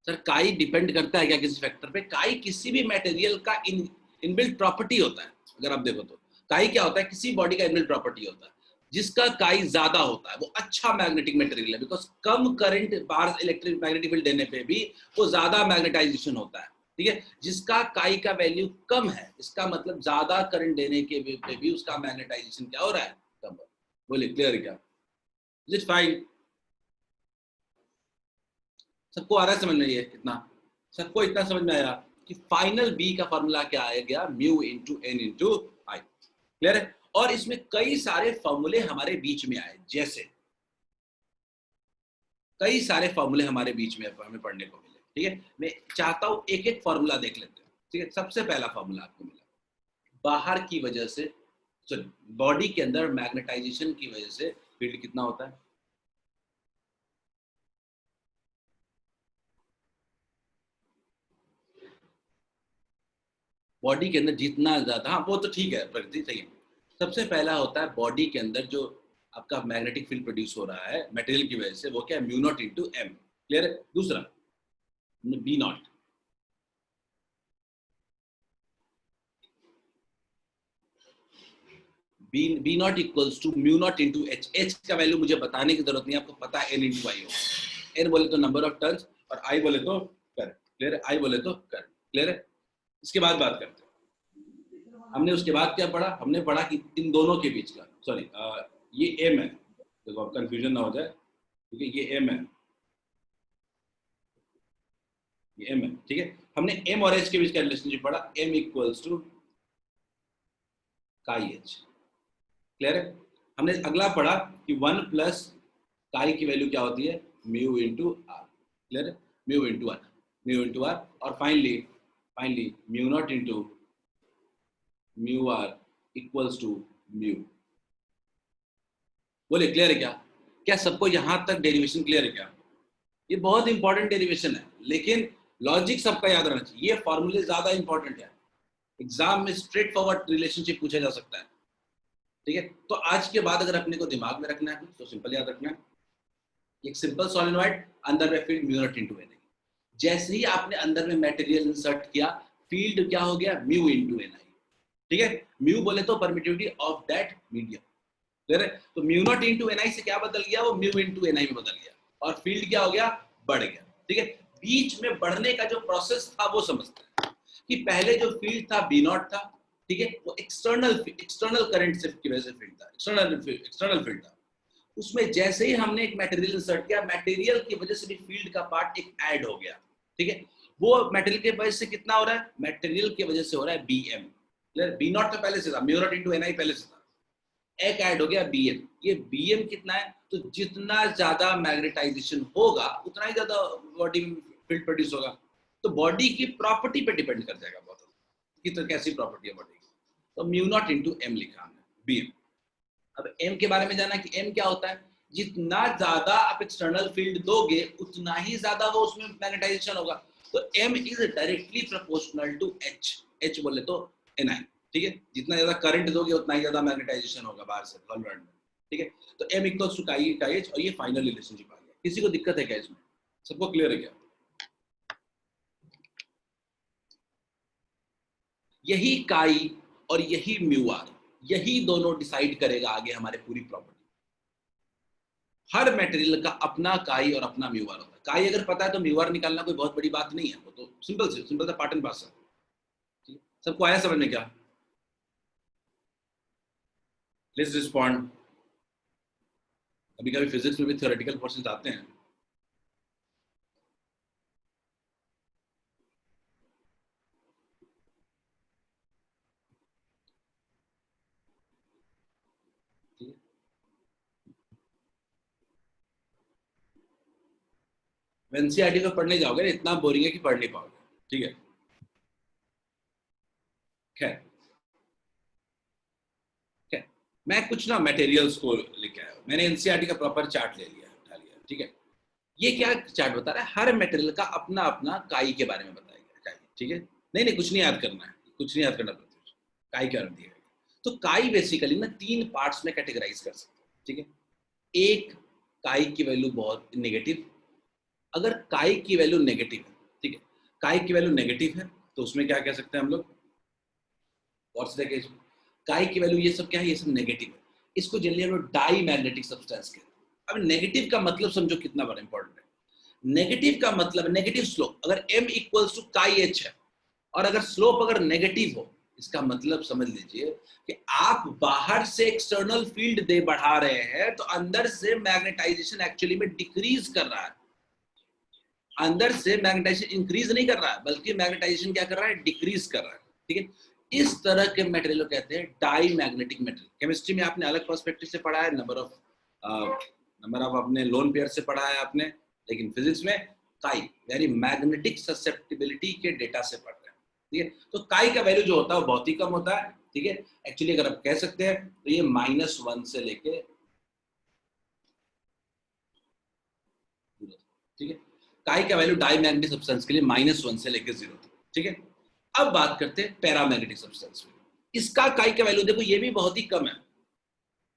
S1: Sir chi depend करता है क्या किसी फैक्टर पे, काई किसी भी मटेरियल का इनबिल्ट प्रॉपर्टी होता है, अगर आप देखो तो काई क्या होता है? किसी बॉडी का इनबिल्ट प्रॉपर्टी होता है जिसका काई ज्यादा होता है वो अच्छा मैग्नेटिक मटेरियल है, बिकॉज कम करंट बाहर इलेक्ट्रिक मैग्नेटिक फील्ड देने पे भी वो ज्यादा मैग्नेटाइजेशन होता है। ठीक है, जिसका काई का वैल्यू कम है, इसका मतलब ज्यादा करंट देने के पे भी उसका मैग्नेटाइजेशन क्या हो रहा है? कम हो रहा है। बोलिए क्लियर क्या? Is it fine? सबको आ रहा है समझ में? ये कितना सबको इतना समझ में आया कि फाइनल बी का फॉर्मूला क्या आ गया? Mu into N into I. Clear है? और इसमें कई सारे फॉर्मूले हमारे बीच में आए, जैसे कई सारे फॉर्मूले हमारे बीच में हमें पढ़ने को मिले। ठीक है, मैं चाहता हूं एक एक फॉर्मूला देख लेते हैं। ठीक है, सबसे पहला फॉर्मूला आपको मिला, बाहर की वजह से, सॉरी बॉडी के अंदर मैग्नेटाइजेशन की वजह से फील्ड कितना होता है? बॉडी के अंदर जितना ज्यादा, हाँ वो तो ठीक है, प्रगति सही है। सबसे पहला होता है बॉडी के अंदर जो आपका मैग्नेटिक फील्ड प्रोड्यूस हो रहा है मटेरियल की वजह से, वो क्या है? Mu naught into M. Clear है? दूसरा B naught, B naught equals to mu naught into H. H का वैल्यू मुझे बताने की जरूरत नहीं, आपको पता है एन इंटू आई होगा। एन बोले तो नंबर ऑफ टर्न्स और आई बोले तो करंट। क्लियर है? आई बोले तो करंट। क्लियर है? इसके बाद बात करते हैं, हमने उसके बाद क्या पढ़ा? हमने पढ़ा कि इन दोनों के बीच का, सॉरी ये एम है, देखो अब कंफ्यूजन ना हो जाए, क्योंकि ये एम है, ये एम है। ठीक है, हमने एम और एच के बीच का रिलेशनशिप पढ़ा, एम इक्वल्स टू काई एच। क्लियर है? हमने अगला पढ़ा कि 1 प्लस काई की वैल्यू क्या होती है? Mu into R. क्लियर है? Mu into R, mu into R. और finally mu naught into mu R equals to mu. बोले क्लियर है क्या? क्या सबको यहां तक डेरिवेशन क्लियर है क्या? ये बहुत इंपॉर्टेंट डेरिवेशन है, लेकिन लॉजिक सबका याद रहना चाहिए। ये फॉर्मूले ज्यादा इंपॉर्टेंट है, एग्जाम में स्ट्रेट फॉरवर्ड रिलेशनशिप पूछा जा सकता है। ठीक है, तो आज के बाद अगर अपने को दिमाग में रखना है तो सिंपल याद रखना है, एक सिंपल सॉलिनॉइड, अंदर में field mu naught into N. जैसे ही आपने अंदर में मटेरियल इंसर्ट किया, फील्ड क्या हो गया? म्यू इंटू एन आई। ठीक है, म्यू बोले तो permittivity of that medium. Clear है? तो म्यू नॉट इंटू एन आई से क्या बदल गया? वो म्यू इंटू एन आई में बदल गया, और फील्ड क्या हो गया? बढ़ गया। ठीक है, बीच में बढ़ने का जो प्रोसेस था वो समझते हैं कि पहले जो फील्ड था बी नॉट था। ठीक है, वो एक्सटर्नल करंट से की वजह से फील्ड था, एक्सटर्नल फील्ड था। उसमें जैसे ही हमने एक मटेरियल इंसर्ट किया, मटेरियल की वजह से भी फील्ड का पार्ट एक ऐड हो गया। ठीक है, वो मटेरियल के वजह से कितना हो रहा है? मटेरियल की वजह से हो रहा है B M. Clear? B naught तो पहले से था, mu naught into N I पहले से था, एक ऐड हो गया बी एम। ये बी एम कितना है? तो जितना ज्यादा मैग्नेटाइजेशन होगा उतना ही ज्यादा बॉडी में फील्ड प्रोड्यूस होगा। तो बॉडी की प्रॉपर्टी पे डिपेंड कर जाएगा बहुत कि तो कैसी प्रॉपर्टी है बॉडी की। तो म्यू नॉट इंटू एम लिखा हमने, बी एम। अब एम के बारे में जाना कि एम क्या होता है? जितना ज्यादा आप एक्सटर्नल फील्ड दोगे उतना ही ज्यादा वो उसमें मैग्नेटाइजेशन होगा। तो M is directly proportional to H. H बोले तो एन आई। ठीक है, जितना ज्यादा करंट दोगे उतना ही ज्यादा मैग्नेटाइजेशन होगा बाहर से सॉल्वेंट में। ठीक है, तो एम इक्वल्स टू काई एच, और ये फाइनल रिलेशनशिप आ गया। किसी को दिक्कत है क्या इसमें? सबको क्लियर है क्या? यही काई और यही म्यू आर, यही दोनों डिसाइड करेगा आगे हमारे पूरी प्रॉपर्टी। हर मटेरियल का अपना काई और अपना म्यू आर होता है। काई अगर पता है तो म्यू आर निकालना कोई बहुत बड़ी बात नहीं है, वो तो सिंपल सा पार्ट एंड पार्सल। सबको आया समझ में क्या? Please respond. कभी कभी फिजिक्स में भी थ्योरेटिकल क्वेश्चंस आते हैं। एनसीईआरटी को पढ़ने जाओगे ना, इतना बोरिंग है कि पढ़ नहीं पाओगे। ठीक है, खैर मैं कुछ ना मटेरियल्स को लेके आया हूं। मैंने एनसीईआरटी का प्रॉपर चार्ट ले लिया, उठा लिया। ठीक है, ये क्या चार्ट बता रहा है? हर मटेरियल का अपना अपना काई के बारे में बताया गया। काई, ठीक है, नहीं कुछ नहीं याद करना है, कुछ नहीं याद करना पड़ता, काई क्या दिया गया। तो काई बेसिकली ना 3 पार्ट्स में कैटेगराइज कर सकते हैं। ठीक है, एक, काई की वैल्यू बहुत नेगेटिव। अगर काई की वैल्यू नेगेटिव है, ठीक है, काई की वैल्यू नेगेटिव है, तो उसमें क्या कह सकते हैं हम लोग? What's the case? काई की वैल्यू, ये सब क्या है, ये सब नेगेटिव है। इसको जनरली हम लोग डाई मैग्नेटिक सब्सटेंस कहते हैं। अब नेगेटिव का मतलब समझो कितना बड़ा इंपॉर्टेंट है। नेगेटिव का मतलब नेगेटिव स्लोप, अगर m इक्वल्स टू काई h है और अगर स्लोप अगर नेगेटिव हो, इसका मतलब समझ लीजिए कि आप बाहर से एक्सटर्नल फील्ड दे बढ़ा रहे हैं तो अंदर से मैग्नेटाइजेशन एक्चुअली में डिक्रीज कर रहा है। अंदर से मैग्नेटाइजेशन इंक्रीज नहीं कर रहा है, बल्कि मैग्नेटाइजेशन क्या कर रहा है, डिक्रीज कर रहा है। ठीक है, इस तरह के मटेरियल को कहते हैं डाई मैग्नेटिक मटेरियल। केमिस्ट्री में आपने अलग पर्सपेक्टिव से पढ़ा है, नंबर ऑफ अपने लोन पेयर से पढ़ा है आपने, लेकिन फिजिक्स में काई यानी मैग्नेटिक ससेप्टिबिलिटी के डेटा से पढ़ रहे हैं। ठीक है, तो काई का वैल्यू जो होता है वो बहुत ही कम होता है। ठीक है, एक्चुअली अगर आप कह सकते हैं तो ये -1 से लेके, ठीक है, काई का वैल्यू डाई मैग्नेटिक सब्सटेंस के लिए -1 से लेके 0 तक। ठीक है, अब बात करते हैं पैरामैग्नेटिक सब्सटेंस में। इसका काई का वैल्यू देखो, ये भी बहुत ही कम है।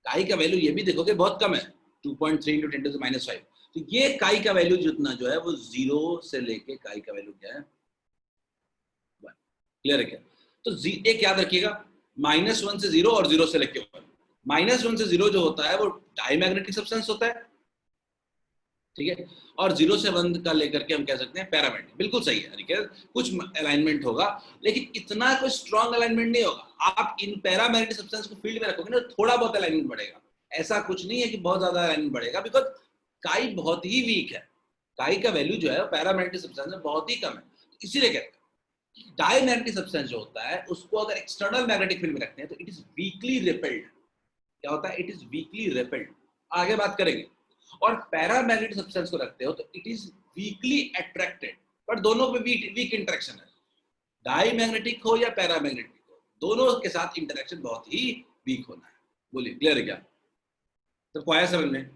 S1: काई का वैल्यू ये भी देखोगे बहुत कम है, 2.3 × 10⁻⁵। तो ये काई का वैल्यू जितना जो है वो 0 से लेके काई का वैल्यू क्या है, 1। क्लियर है क्या? तो एक याद रखिएगा, -1 से 0 और 0 से लेके 1। -1 से 0 जो होता है वो डाईमैग्नेटिक सब्सटेंस होता है। ठीक है, और 0 से 1 का लेकर के हम कह सकते हैं पैरामैग्नेटिक। बिल्कुल सही है, कुछ अलाइनमेंट होगा लेकिन इतना कोई स्ट्रॉन्ग अलाइनमेंट नहीं होगा। आप इन पैरामैग्नेटिक सब्सटेंस को फील्ड में रखोगे ना, थोड़ा बहुत अलाइनमेंट बढ़ेगा, ऐसा कुछ नहीं है कि बहुत ज्यादा अलाइनमेंट बढ़ेगा, बिकॉज काई बहुत ही वीक है। काई का वैल्यू जो है पैरामैग्नेटिक सब्सटेंस में बहुत ही कम है। इसीलिए कहते हैं डाईमैग्नेटिक सब्सटेंस जो होता है उसको अगर एक्सटर्नल मैग्नेटिक फील्ड में रखते हैं तो इट इज वीकली रिपेल्ड। क्या होता है, इट इज वीकली रिपेल्ड। आगे बात करेंगे। और पैरामैग्नेटिक सब्सटेंस को रखते हो तो इट इज वीकली अट्रैक्टेड। पर दोनों पे वीक इंटरेक्शन है, डाईमैग्नेटिक हो या पैरामैग्नेटिक हो, दोनों के साथ इंटरेक्शन बहुत ही वीक होना है। बोलिए क्लियर है क्या? तो क्या समझ में?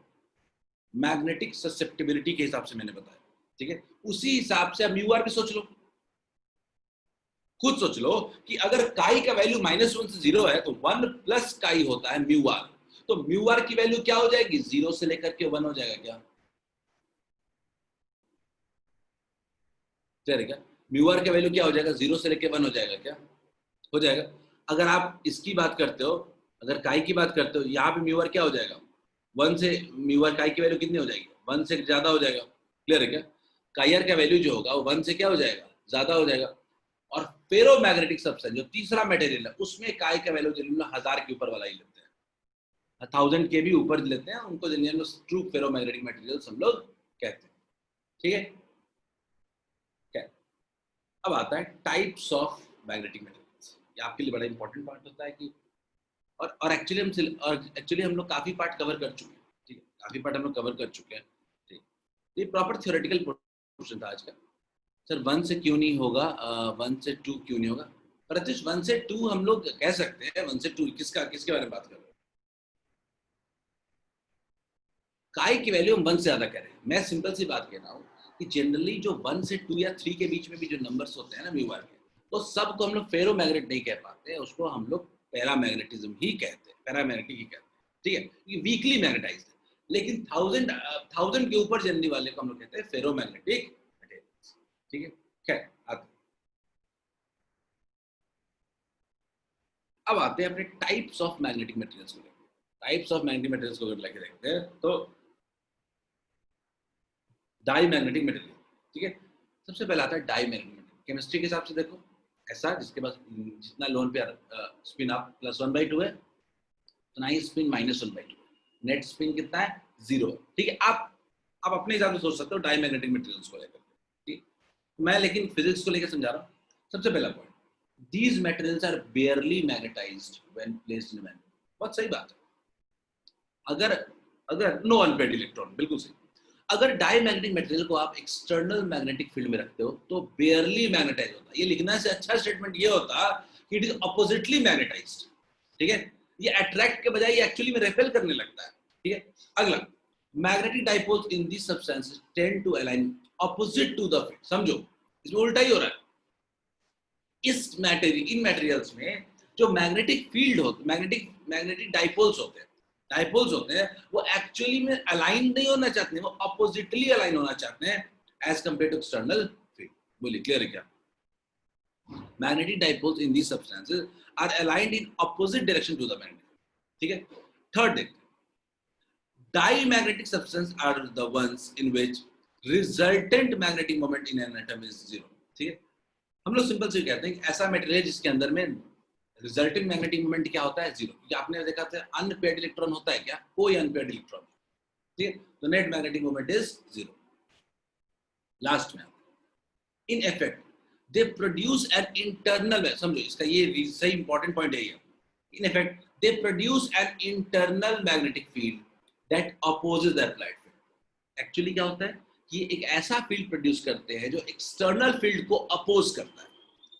S1: मैग्नेटिक ससेप्टिबिलिटी के हिसाब से मैंने बताया। ठीक है, उसी हिसाब से अब म्यू आर भी सोच लो, खुद सोच लो कि अगर काई का वैल्यू -1 से 0 है तो 1 प्लस काई होता है म्यू आर। तो म्यू आर की वैल्यू क्या हो जाएगी, 0 से लेकर के 1 हो जाएगा। क्या क्या म्यू आर का वैल्यू क्या हो जाएगा, 0 से लेकर 1 हो जाएगा। क्या हो जाएगा? अगर आप इसकी बात करते हो, अगर काई की बात करते हो, यहाँ पे म्यू आर क्या हो जाएगा, 1 से म्यू आर काई की वैल्यू कितनी हो जाएगी, 1 से ज्यादा हो जाएगा। क्लियर है क्या? काई आर का वैल्यू जो होगा वो 1 से क्या हो जाएगा, ज्यादा हो जाएगा। और फेरोमैग्नेटिक सब्सटेंस जो तीसरा मटेरियल है उसमें काई का वैल्यू जनरली 1000 के ऊपर वाला ही लेते हैं, 1000 के भी ऊपर लेते हैं, उनको जनरली ट्रू फेरोमैग्नेटिक मटेरियल्स हम लोग कहते हैं। ठीक है, क्या? अब आता है टाइप्स ऑफ मैग्नेटिक मटेरियल्स। ये आपके लिए बड़ा इंपॉर्टेंट पार्ट होता है कि और एक्चुअली हम लोग काफी पार्ट कवर कर चुके हैं। ठीक है, काफी पार्ट हम लोग कवर कर चुके हैं। ठीक, ये प्रॉपर थ्योरेटिकल पोर्शन था आज का। सर 1 से क्यों नहीं होगा, 1 से 2 क्यों नहीं होगा? प्रत्युष 1 से 2 हम लोग कह सकते हैं। 1 से 2 किसके बारे में बात कर रहे हैं? काई की वैल्यू हम 1 से ज्यादा कह रहे हैं। मैं सिंपल सी बात कह रहा हूँ कि जनरली जो 1 से 2 या 3 के बीच में भी जो नंबर्स होते हैं ना म्यू आर के, तो सबको हम लोग फेरोमैग्नेट नहीं कह पाते, उसको हम लोग पैरामैग्नेटिज्म ही कहते हैं, पैरामैग्नेटिक ही कहते हैं। ठीक है, ये वीकली मैग्नेटाइज्ड है। लेकिन 1000 के ऊपर जनरली वाले को हम लोग कहते हैं फेरोमैग्नेटिक मटेरियल्स। ठीक है, खैर अब आते हैं अपने टाइप्स ऑफ मैग्नेटिक मटेरियल्स को। टाइप्स ऑफ मैग्नेटिक मटेरियल्स को अगर लेके देखते हैं तो डाईमैग्नेटिक मटेरियल। ठीक है, सबसे पहले आता है डाईमैग्नेटिक मटेरियल। केमिस्ट्री के हिसाब से देखो, ऐसा जिसके पास जितना लोन पेयर स्पिन आप +1/2 है, उतना ही स्पिन -1/2। नेट स्पिन कितना है, 0 है। ठीक है, आप अपने हिसाब से सोच सकते हो डाईमैग्नेटिक मटेरियल्स को लेकर। ठीक, मैं लेकिन फिजिक्स को लेकर समझा रहा हूँ। सबसे पहला point, these materials are barely magnetized when placed in a magnet। बहुत सही बात है। अगर नो अनपेड इलेक्ट्रॉन, बिल्कुल सही। अगर डाईमैग्नेटिक मटेरियल को आप एक्सटर्नल मैग्नेटिक फील्ड में रखते हो तो बेयरली मैग्नेटाइज होता है। ये लिखना से अच्छा स्टेटमेंट ये होता कि इट इज ऑपोजिटली मैग्नेटाइज्ड। ठीक है, ये अट्रैक्ट के बजाय ये एक्चुअली में रिपेल करने लगता है। ठीक है, अगला, magnetic dipoles in this substances tend to align opposite to the field. समझो, इसमें उल्टा ही हो रहा है। इन मटेरियल्स में जो मैग्नेटिक फील्ड होते, मैग्नेटिक डाइपोल्स होते हैं, वो एक्चुअली में अलाइन नहीं होना चाहते हैं, वो अपोजिटली अलाइन होना चाहते हैं as compare to external field. बोलिए क्लियर है क्या? Magnetic dipoles in these substances are aligned in opposite direction to the magnetic field. ठीक है. Third thing, diamagnetic substances are the ones in which resultant magnetic moment in an atom is zero. ठीक है. हम लोग simple से कहते हैं कि ऐसा मेटेरियल है जिसके अंदर में रिजल्टिंग मैग्नेटिक मोमेंट क्या होता है, जीरो. क्योंकि आपने देखा था अनपेयर्ड इलेक्ट्रॉन होता है क्या, कोई अनपेयर्ड इलेक्ट्रॉन. ठीक है. तो net magnetic moment is zero. Last में in effect they produce an internal, समझो इसका ये सही इंपॉर्टेंट पॉइंट है ये. In effect they produce an internal magnetic field that opposes the applied field. Actually क्या होता है कि ये एक ऐसा फील्ड प्रोड्यूस करते हैं जो एक्सटर्नल फील्ड को अपोज करता है.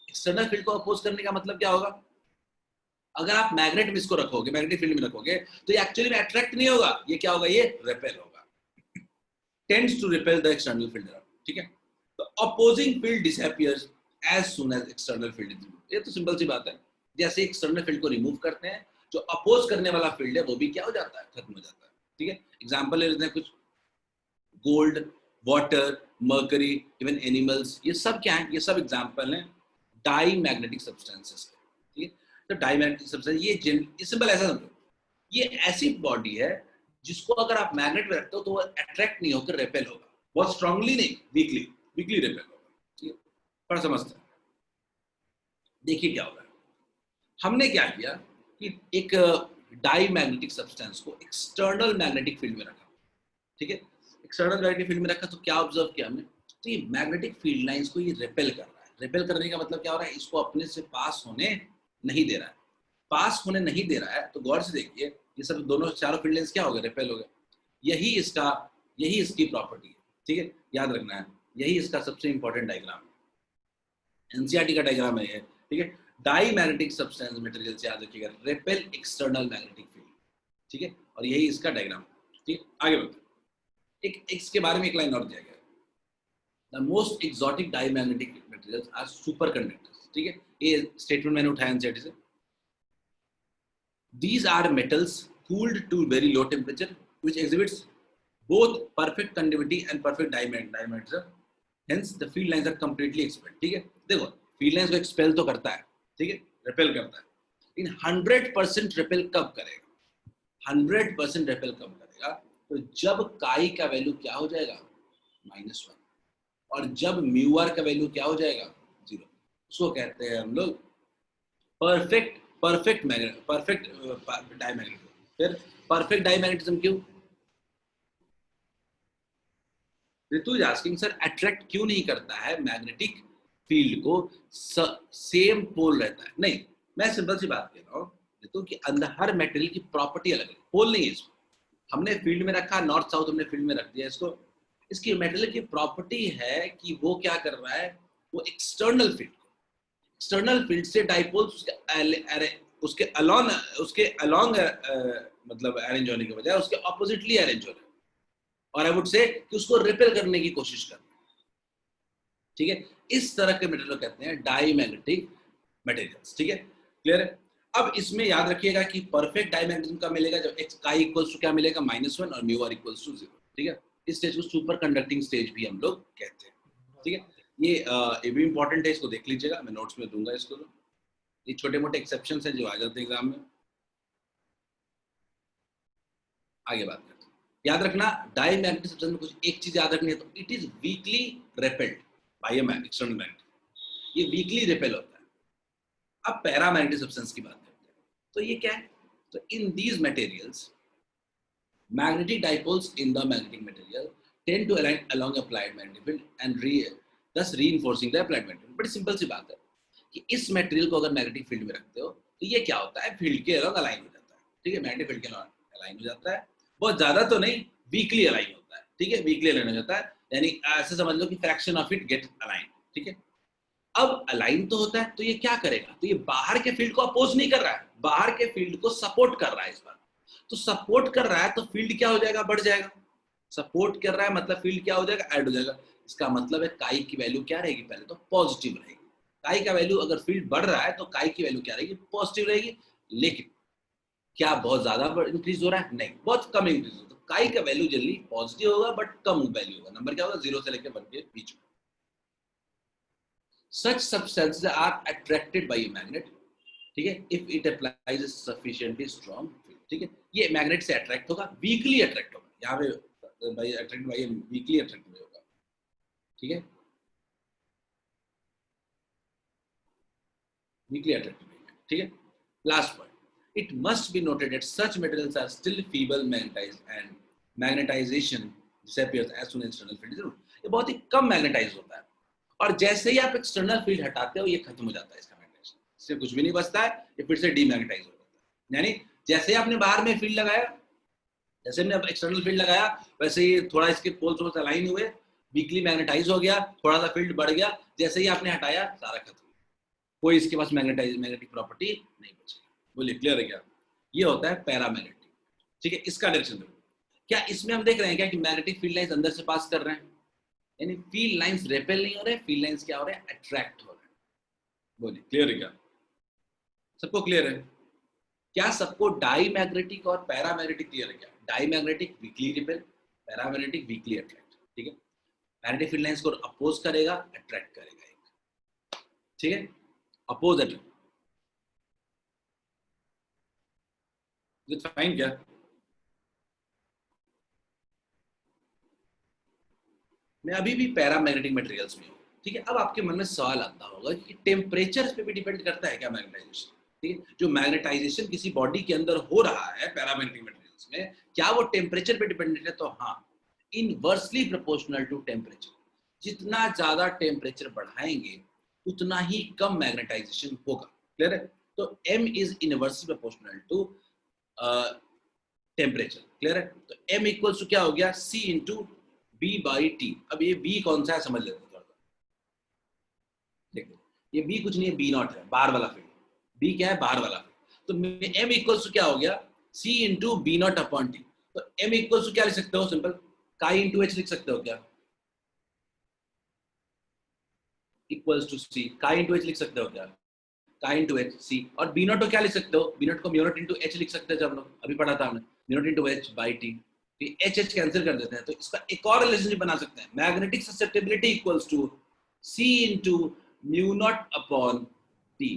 S1: एक्सटर्नल फील्ड को अपोज करने का मतलब क्या होगा, अगर आप मैग्नेट में इसको रखोगे, मैग्नेटिक फील्ड में रखोगे, तो ये एक्चुअली में अट्रैक्ट नहीं होगा, ये क्या होगा, ये रिपेल होगा. Tends to repel the external field. ठीक है. तो opposing field disappears as soon as external field is removed. ये तो सिंपल सी बात है. जैसे एक्सटर्नल फील्ड को रिमूव करते हैं, जो अपोज करने वाला फील्ड है वो भी क्या हो जाता है, खत्म हो जाता है. ठीक है. एग्जांपल ले लेते हैं कुछ. Gold, water, mercury, even animals, ये सब क्या है, ये सब एग्जांपल हैं डाईमैग्नेटिक सब्सटेंसेस के. ठीक है. तो डाईमैग्नेटिक सब्सटेंस ये सिंपल ऐसा समझो, ये ऐसी बॉडी है जिसको अगर आप मैग्नेट में रखते हो तो वो अट्रैक्ट नहीं होकर रिपेल होगा. बहुत स्ट्रांगली नहीं, वीकली रिपेल होगा. ठीक है. पर समझते हैं. देखिए क्या होगा. हमने क्या किया कि एक डाईमैग्नेटिक सब्सटेंस को एक्सटर्नल मैग्नेटिक फील्ड में रखा. ठीक है. एक्सटर्नल मैग्नेटिक फील्ड में रखा तो क्या ऑब्जर्व किया हमने, तो ये मैग्नेटिक फील्ड लाइंस को ये रिपेल कर रहा है. रिपेल करने का मतलब क्या हो रहा है, इसको अपने से पास होने नहीं दे रहा है. पास होने नहीं दे रहा है तो गौर से देखिए, ये सब दोनों चारों फील्ड लाइंस क्या हो गए, रिपेल हो गए. यही इसकी प्रॉपर्टी है. ठीक है. याद रखना है, यही इसका सबसे इंपॉर्टेंट डायग्राम है, एनसीईआरटी का डायग्राम है ये. ठीक है. डाईमैग्नेटिक सब्सटेंस मटेरियल से याद रखिएगा, रिपेल एक्सटर्नल मैग्नेटिक फील्ड. ठीक है. और यही इसका डायग्राम. ठीक है. आगे बढ़ते हैं. एक इसके बारे में एक लाइन और दिया गया है. The most exotic diamagnetic materials are superconductors. ठीक है. ये स्टेटमेंट मैंने उठाया एनसीईआरटी से. These are metals cooled to very low temperature, which exhibits both perfect conductivity and perfect diameter. Hence, the field lines are completely expelled. ठीक है. देखो, field lines को expel तो करता है, ठीक है, repel करता है. इन 100% repel कब करेगा? 100% repel कब करेगा? तो जब काई का वैल्यू क्या हो जाएगा, -1, और जब म्यू आर का वैल्यू क्या हो जाएगा, 0. उसको कहते हैं हम लोग परफेक्ट डायमैग्नेटिज्म. फिर परफेक्ट डायमैग्नेटिज्म क्यों? ऋतु इज आस्किंग, सर अट्रैक्ट क्यों नहीं करता है मैग्नेटिक फील्ड को, सेम पोल रहता है. नहीं, मैं सिंपल सी बात कह रहा हूँ ऋतु कि अंदर हर मटेरियल की प्रॉपर्टी अलग है, पोल नहीं है. इसको हमने फील्ड में रखा, नॉर्थ साउथ हमने फील्ड में रख दिया इसको. इसकी मटेरियल की प्रॉपर्टी है कि वो क्या कर रहा है, वो एक्सटर्नल फील्ड से डाइपोल्स उसके अलोंग मतलब अरेंज होने के बजाय उसके ऑपोजिटली अरेंज हो रहे हैं, और आई वुड से कि उसको रिपेल करने की कोशिश कर रहे हैं. ठीक है. इस तरह के मटेरियल कहते हैं डाईमैग्नेटिक मटेरियल्स. ठीक है. क्लियर है. अब इसमें याद रखिएगा कि परफेक्ट डाईमैग्नेटिज्म का मिलेगा जब x chi इक्वल्स टू क्या मिलेगा, -1, और म्यू आर इक्वल्स टू 0. ठीक है. इस स्टेज को सुपर कंडक्टिंग स्टेज भी हम लोग कहते हैं. ठीक है. ये भी इंपॉर्टेंट है, इसको देख लीजिएगा, मैं नोट्स में दूंगा इसको. ये छोटे मोटे एक्सेप्शंस हैं जो आ जाते हैं एग्जाम में. आगे बात करते हैं. याद रखना, डाईमैग्नेटिक सब्सटेंस में कुछ एक चीज याद रखनी है, तो it is weekly repelled by a external magnet. ये वीकली रिपेल होता है. अब पैरामैग्नेटिक सब्सटेंस की बात करते हैं, तो ये क्या है, तो in these materials magnetic dipoles in the magnetic material tend to align along applied magnetic field and thus reinforcing the applied magnetic field. बड़ी सिंपल सी बात है कि इस मटेरियल को अगर मैग्नेटिक फील्ड में रखते हो तो ये क्या होता है, फील्ड के अलग अलाइन हो जाता है. ठीक है. मैग्नेटिक फील्ड के अलग अलाइन हो जाता है, बहुत ज्यादा तो नहीं, वीकली अलाइन होता है. ठीक है. वीकली अलाइन हो जाता है, यानी ऐसे समझ लो कि fraction of it get align. ठीक है. अब अलाइन तो होता है, तो ये क्या करेगा, तो ये बाहर के फील्ड को अपोज नहीं कर रहा है, बाहर के फील्ड को सपोर्ट कर रहा है. इस बार तो सपोर्ट कर रहा है तो फील्ड क्या हो जाएगा, बढ़ जाएगा. सपोर्ट कर रहा है मतलब फील्ड क्या हो जाएगा, ऐड हो जाएगा. इसका मतलब है काई की वैल्यू क्या रहेगी, पहले तो पॉजिटिव रहेगी. काई का वैल्यू अगर फील्ड बढ़ रहा है तो काई की वैल्यू क्या रहेगी, पॉजिटिव रहेगी. लेकिन क्या बहुत ज्यादा इंक्रीज हो रहा है, नहीं, बहुत कम इंक्रीज हो रहा है. तो काई का वैल्यू जल्दी पॉजिटिव होगा बट कम वैल्यू होगा. नंबर क्या होगा, 0 से लेकर 1 के बीच में. Such substances are attracted by a magnet ठीक है, if it applies sufficiently strong, ठीक है, ये मैग्नेट से अट्रैक्ट होगा, वीकली अट्रैक्ट होगा, यहाँ पे भाई अट्रैक्ट भाई वीकली अट्रैक्ट होगा, ठीक है, वीकली अट्रैक्ट होगा, ठीक है। Last point, it must be noted that such materials are still feeble magnetized and magnetization disappears as soon as external field is removed। ये बहुत ही कम मैग्नेटाइज होता है और जैसे ही आप एक्सटर्नल फील्ड हटाते हो ये खत्म हो जाता है, इसका मैग्नेटाइजेशन, इससे कुछ भी नहीं बचता है, ये फिर से डीमैग्नेटाइज हो जाता है। यानी जैसे ही आपने बाहर में फील्ड लगाया, जैसे हमने एक्सटर्नल फील्ड लगाया, वैसे ही थोड़ा इसके पोल्स में अलाइन हुए, वीकली मैग्नेटाइज हो गया, थोड़ा सा फील्ड बढ़ गया, जैसे ही आपने हटाया सारा खत्म, कोई इसके पास मैग्नेटिक प्रॉपर्टी नहीं बची। बोलिए क्लियर है क्या? ये होता है पैरामैग्नेटिक, ठीक है। इसका डायरेक्शन देखो, क्या इसमें हम देख रहे हैं क्या कि मैग्नेटिक फील्ड लाइंस अंदर से पास कर रहे हैं, यानी फील्ड लाइंस रेपेल नहीं हो रहे, फील्ड लाइंस क्या हो रहे हैं, अट्रैक्ट हो रहे हैं। बोलिए क्लियर है क्या? सबको क्लियर है क्या? सबको डाई मैग्नेटिक और पैरामैग्नेटिक क्लियर है क्या? Diamagnetic weakly repel, paramagnetic weakly attract, ठीक है। मैग्नेटिक फील्ड लाइंस को अपोज करेगा, अट्रैक्ट करेगा एक, ठीक है, अपोज अट्रैक्ट। फाइन क्या? मैं अभी भी पैरामैग्नेटिक मटेरियल्स में हूँ, ठीक है। अब आपके मन में सवाल आता होगा कि टेम्परेचर पे भी डिपेंड करता है क्या मैग्नेटाइजेशन, ठीक है। जो मैग्नेटाइजेशन किसी बॉडी के अंदर हो रहा है पैरामैग्नेटिक मटेरियल्स में, क्या वो टेम्परेचर पे डिपेंडेंट है? तो हाँ, इनवर्सली प्रोपोर्शनल टू टेम्परेचर। जितना ज्यादा टेम्परेचर बढ़ाएंगे उतना ही कम मैग्नेटाइजेशन होगा, क्लियर है। तो m is inversely proportional to temperature, clear है। तो m इक्वल्स टू क्या हो गया, c into B by T. अब ये b कौन सा है समझ लेते हैं थोड़ा सा, देखो ये b कुछ नहीं है, b नॉट है, बाहर वाला फील्ड। b क्या है, बाहर वाला फील्ड। तो m इक्वल्स टू क्या हो गया, c into B naught upon T. तो m इक्वल्स टू क्या लिख सकते हो, सिंपल काई इंटू h लिख सकते हो क्या, इक्वल्स टू c, काई इंटू h लिख सकते हो क्या, काई इंटू एच सी। और बी नॉट को क्या लिख सकते हो, बी नॉट को म्यू नॉट इंटू एच लिख सकते हैं, जब लोग अभी पढ़ा था हमने, mu naught into H by T. H H cancel कर देते हैं, तो इसका एक और रिलेशनशिप बना सकते हैं, magnetic susceptibility equals to C into mu naught upon T.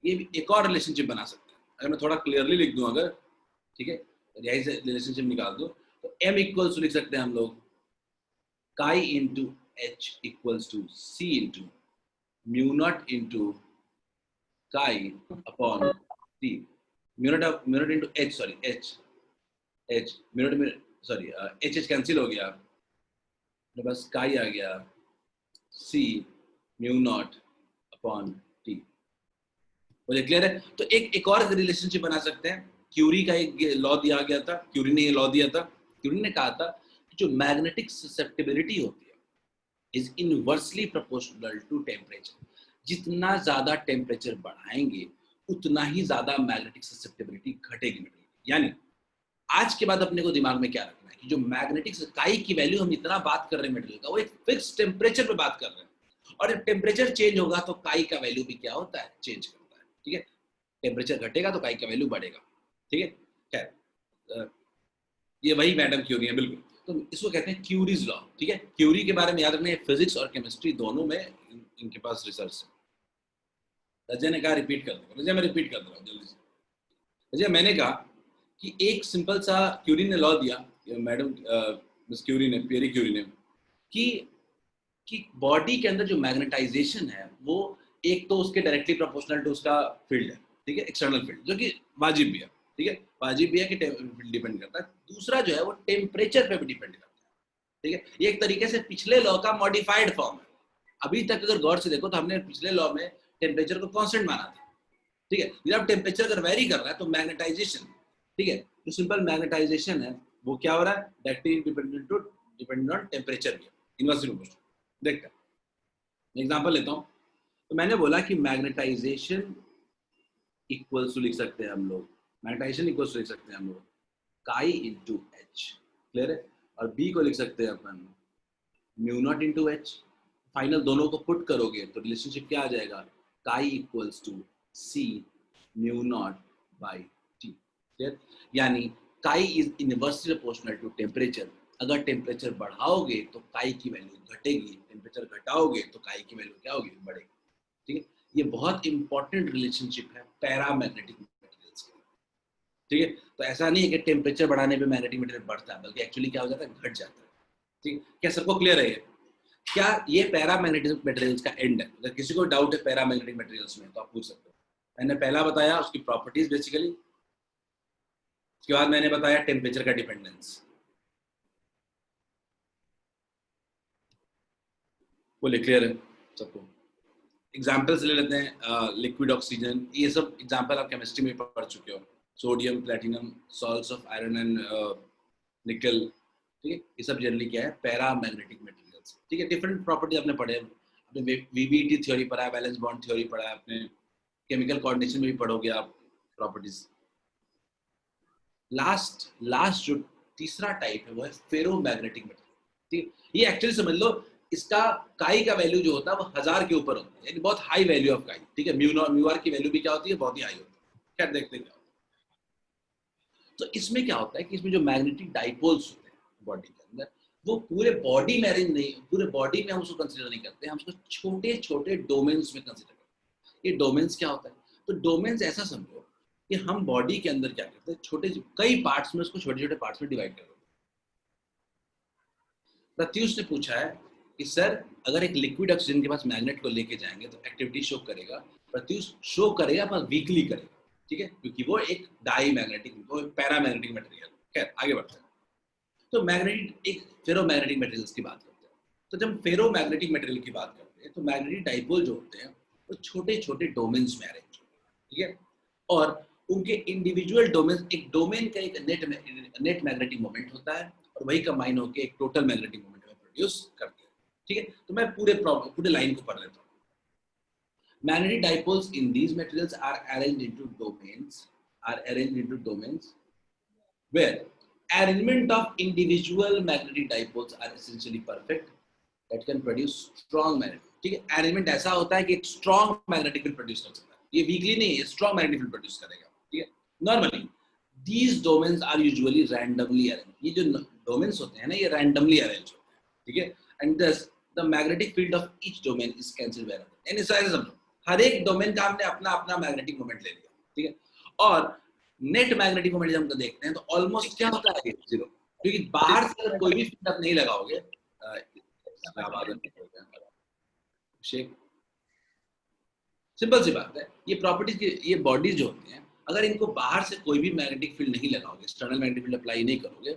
S1: ये भी एक और रिलेशनशिप बना सकते हैं, अगर मैं थोड़ा क्लियरली लिख दूं अगर, ठीक है, यही से रिलेशनशिप निकाल दो, तो एम इक्वल्स टू लिख सकते हैं हम लोग chi into H equals to C into mu naught into chi upon t, mu naught into h, sorry h mu naught, sorry h cancel हो गया, तो बस chi आ गया, c mu naught upon t। बोले क्लियर है? तो एक और रिलेशनशिप बना सकते हैं, क्यूरी का एक लॉ दिया गया था, क्यूरी ने ये लॉ दिया था, क्यूरी ने कहा था कि जो मैग्नेटिक ससेप्टिबिलिटी होती है is inversely proportional to temperature. जितना ज्यादा टेम्परेचर बढ़ाएंगे उतना ही ज्यादा मैग्नेटिक ससेप्टिबिलिटी घटेगी। यानी आज के बाद अपने को दिमाग में क्या रखना है कि जो मैग्नेटिक काई की वैल्यू हम इतना बात कर रहे हैं मटेरियल का, वो एक फिक्स टेम्परेचर पे बात कर रहे हैं, और जब टेम्परेचर चेंज होगा तो काई का वैल्यू भी क्या होता है, चेंज करता है, ठीक है। टेम्परेचर घटेगा तो काई का वैल्यू बढ़ेगा, ठीक है। खैर ये वही मैडम क्यूरी है, बिल्कुल। तो इसको कहते हैं क्यूरीज लॉ, ठीक है। क्यूरी के बारे में याद रखना है, फिजिक्स और केमिस्ट्री दोनों में इनके पास रिसर्च है। रजय ने कहा रिपीट कर दो, रजय मैं रिपीट कर दूंगा जल्दी से। रजय मैंने कहा कि एक सिंपल सा क्यूरी ने लॉ दिया, मैडम मिस क्यूरी ने, पियरी क्यूरी ने, कि बॉडी के अंदर जो मैग्नेटाइजेशन है वो एक तो उसके डायरेक्टली प्रोपोर्शनल टू उसका फील्ड है, ठीक है, एक्सटर्नल फील्ड, जो कि वाजिब भी है, ठीक है, वाजिब भी है कि डिपेंड करता है। दूसरा जो है वो टेम्परेचर पे भी डिपेंड करता है, ठीक है। ये एक तरीके से पिछले लॉ का मॉडिफाइड फॉर्म है। अभी तक अगर गौर से देखो तो हमने पिछले लॉ में टेम्परेचर को कांस्टेंट माना था, ठीक है। जब टेम्परेचर अगर वेरी कर रहा है तो मैग्नेटाइजेशन, ठीक है, जो सिंपल मैग्नेटाइजेशन है वो क्या हो रहा है, डायरेक्टली डिपेंडेंट ऑन टेम्परेचर भी है, इनवर्सली प्रोपोर्शनल। देखते हैं एग्जांपल लेता हूं। तो मैंने बोला कि मैग्नेटाइजेशन इक्वल्स टू लिख सकते हैं हम लोग, मैग्नेटाइजेशन इक्वल्स टू लिख सकते हैं हम लोग काई इंटू एच, क्लियर है। और बी को लिख सकते हैं अपन mu naught into H. Final दोनों को पुट करोगे तो रिलेशनशिप क्या आ जाएगा, chi equals to C mu naught by T, clear. यानी chi is inversely proportional to temperature. अगर टेम्परेचर बढ़ाओगे तो काई की वैल्यू घटेगी, टेम्परेचर घटाओगे तो काई की वैल्यू क्या होगी, बढ़ेगी, ठीक है। ये बहुत इंपॉर्टेंट रिलेशनशिप है पैरामैग्नेटिक मटेरियल्स की, ठीक है। तो ऐसा नहीं है कि टेम्परेचर बढ़ाने पे मैग्नेटिक मटेरियल बढ़ता है, बल्कि एक्चुअली क्या हो जाता है, घट जाता है, ठीक है। क्या सबको क्लियर है ये? क्या ये पैरामैग्नेटिक मटेरियल्स का एंड है? अगर किसी को डाउट है पैरामैग्नेटिक मटेरियल्स में तो आप पूछ सकते हो। मैंने पहला बताया उसकी प्रॉपर्टीज बेसिकली, उसके बाद मैंने बताया टेम्परेचर का डिपेंडेंस। बोले क्लियर है सबको? एग्जाम्पल्स ले लेते हैं, लिक्विड ऑक्सीजन, ये सब एग्जाम्पल आप केमिस्ट्री में पढ़ चुके हो, sodium, platinum, salts of iron and निकल, ठीक है। ये सब जनरली क्या है, पैरामैग्नेटिक मटेरियल्स, ठीक है। डिफरेंट प्रॉपर्टी आपने पढ़े, आपने वीबीटी थ्योरी पढ़ा है, वैलेंस बॉन्ड थ्योरी पढ़ा है, आपने केमिकल कोऑर्डिनेशन में भी पढ़ोगे आप प्रॉपर्टीज। लास्ट जो तीसरा टाइप है वो है फेरोमैग्नेटिक मटेरियल, ठीक है। ये एक्चुअली समझ लो इसका काई का वैल्यू जो होता है वो 1000 के ऊपर होता है, यानी बहुत हाई वैल्यू ऑफ काई, ठीक है। म्यू आर की वैल्यू भी क्या होती है, बहुत ही हाई होती है। क्या देखते हैं क्या होता है। तो इसमें क्या होता है कि इसमें जो मैग्नेटिक डाइपोल्स होते हैं बॉडी के अंदर, वो पूरे बॉडी में अरेंज नहीं, पूरे बॉडी में हम उसको कंसीडर नहीं करते, हम उसको छोटे छोटे डोमेन्स में कंसीडर करते हैं। ये डोमेन्स क्या होता है, तो डोमेन्स ऐसा समझो कि हम बॉडी के अंदर क्या करते हैं, छोटे कई पार्ट्स में उसको छोटे छोटे पार्ट्स में डिवाइड कर देते हैं। प्रत्युष ने पूछा है कि सर अगर एक लिक्विड ऑक्सीजन के पास मैग्नेट को लेके जाएंगे तो एक्टिविटी शो करेगा, प्रत्युष शो करेगा पर वीकली करेगा, ठीक है, क्योंकि वो एक डाई मैग्नेटिक, वो पैरामैग्नेटिक मटेरियल। खैर आगे बढ़ते हैं। तो मैग्नेटिक, एक फेरोमैग्नेटिक मटेरियल्स की बात करते हैं। तो जब फेरोमैग्नेटिक मटेरियल की बात करते हैं तो मैग्नेटिक डाइपोल जो होते हैं वो छोटे छोटे डोमेन्स में अरेंज होते हैं, ठीक है। और उनके इंडिविजुअल डोमेन, एक डोमेन का एक नेट मैग्नेटिक मोमेंट होता है और वही कंबाइन होकर एक टोटल मैग्नेटिक मोमेंट में प्रोड्यूस करते हैं, ठीक है। तो मैं पूरे लाइन को पढ़ लेता हूँ। Magnetic dipoles in these materials are arranged into domains where arrangement of individual magnetic dipoles are essentially perfect that can produce strong magnetic, ठीक है। अरेंजमेंट ऐसा होता है कि एक स्ट्रॉन्ग मैग्नेटिक फील्ड प्रोड्यूस कर सकता है, ये वीकली नहीं है, स्ट्रॉन्ग मैग्नेटिक फील्ड प्रोड्यूस करेगा, ठीक है। Normally these domains are usually randomly arranged, ये जो डोमेन्स होते हैं ना ये रैंडमली अरेंज होते हैं, ठीक है। And thus the magnetic field of each domain is cancelled by another, यानी सारे समझो हर एक डोमेन का हमने अपना अपना मैग्नेटिक मोमेंट ले लिया, ठीक है। और नेट मैग्नेटिक मोमेंट जब हम देखते हैं तो ऑलमोस्ट क्या होता है, जीरो, क्योंकि बाहर से अगर कोई भी फील्ड आप नहीं लगाओगे, सिंपल सी बात है, ये प्रॉपर्टीज की ये बॉडीज जो होती हैं, अगर इनको बाहर से कोई भी मैग्नेटिक फील्ड नहीं लगाओगे, एक्सटर्नल मैग्नेटिक फील्ड अप्लाई नहीं करोगे,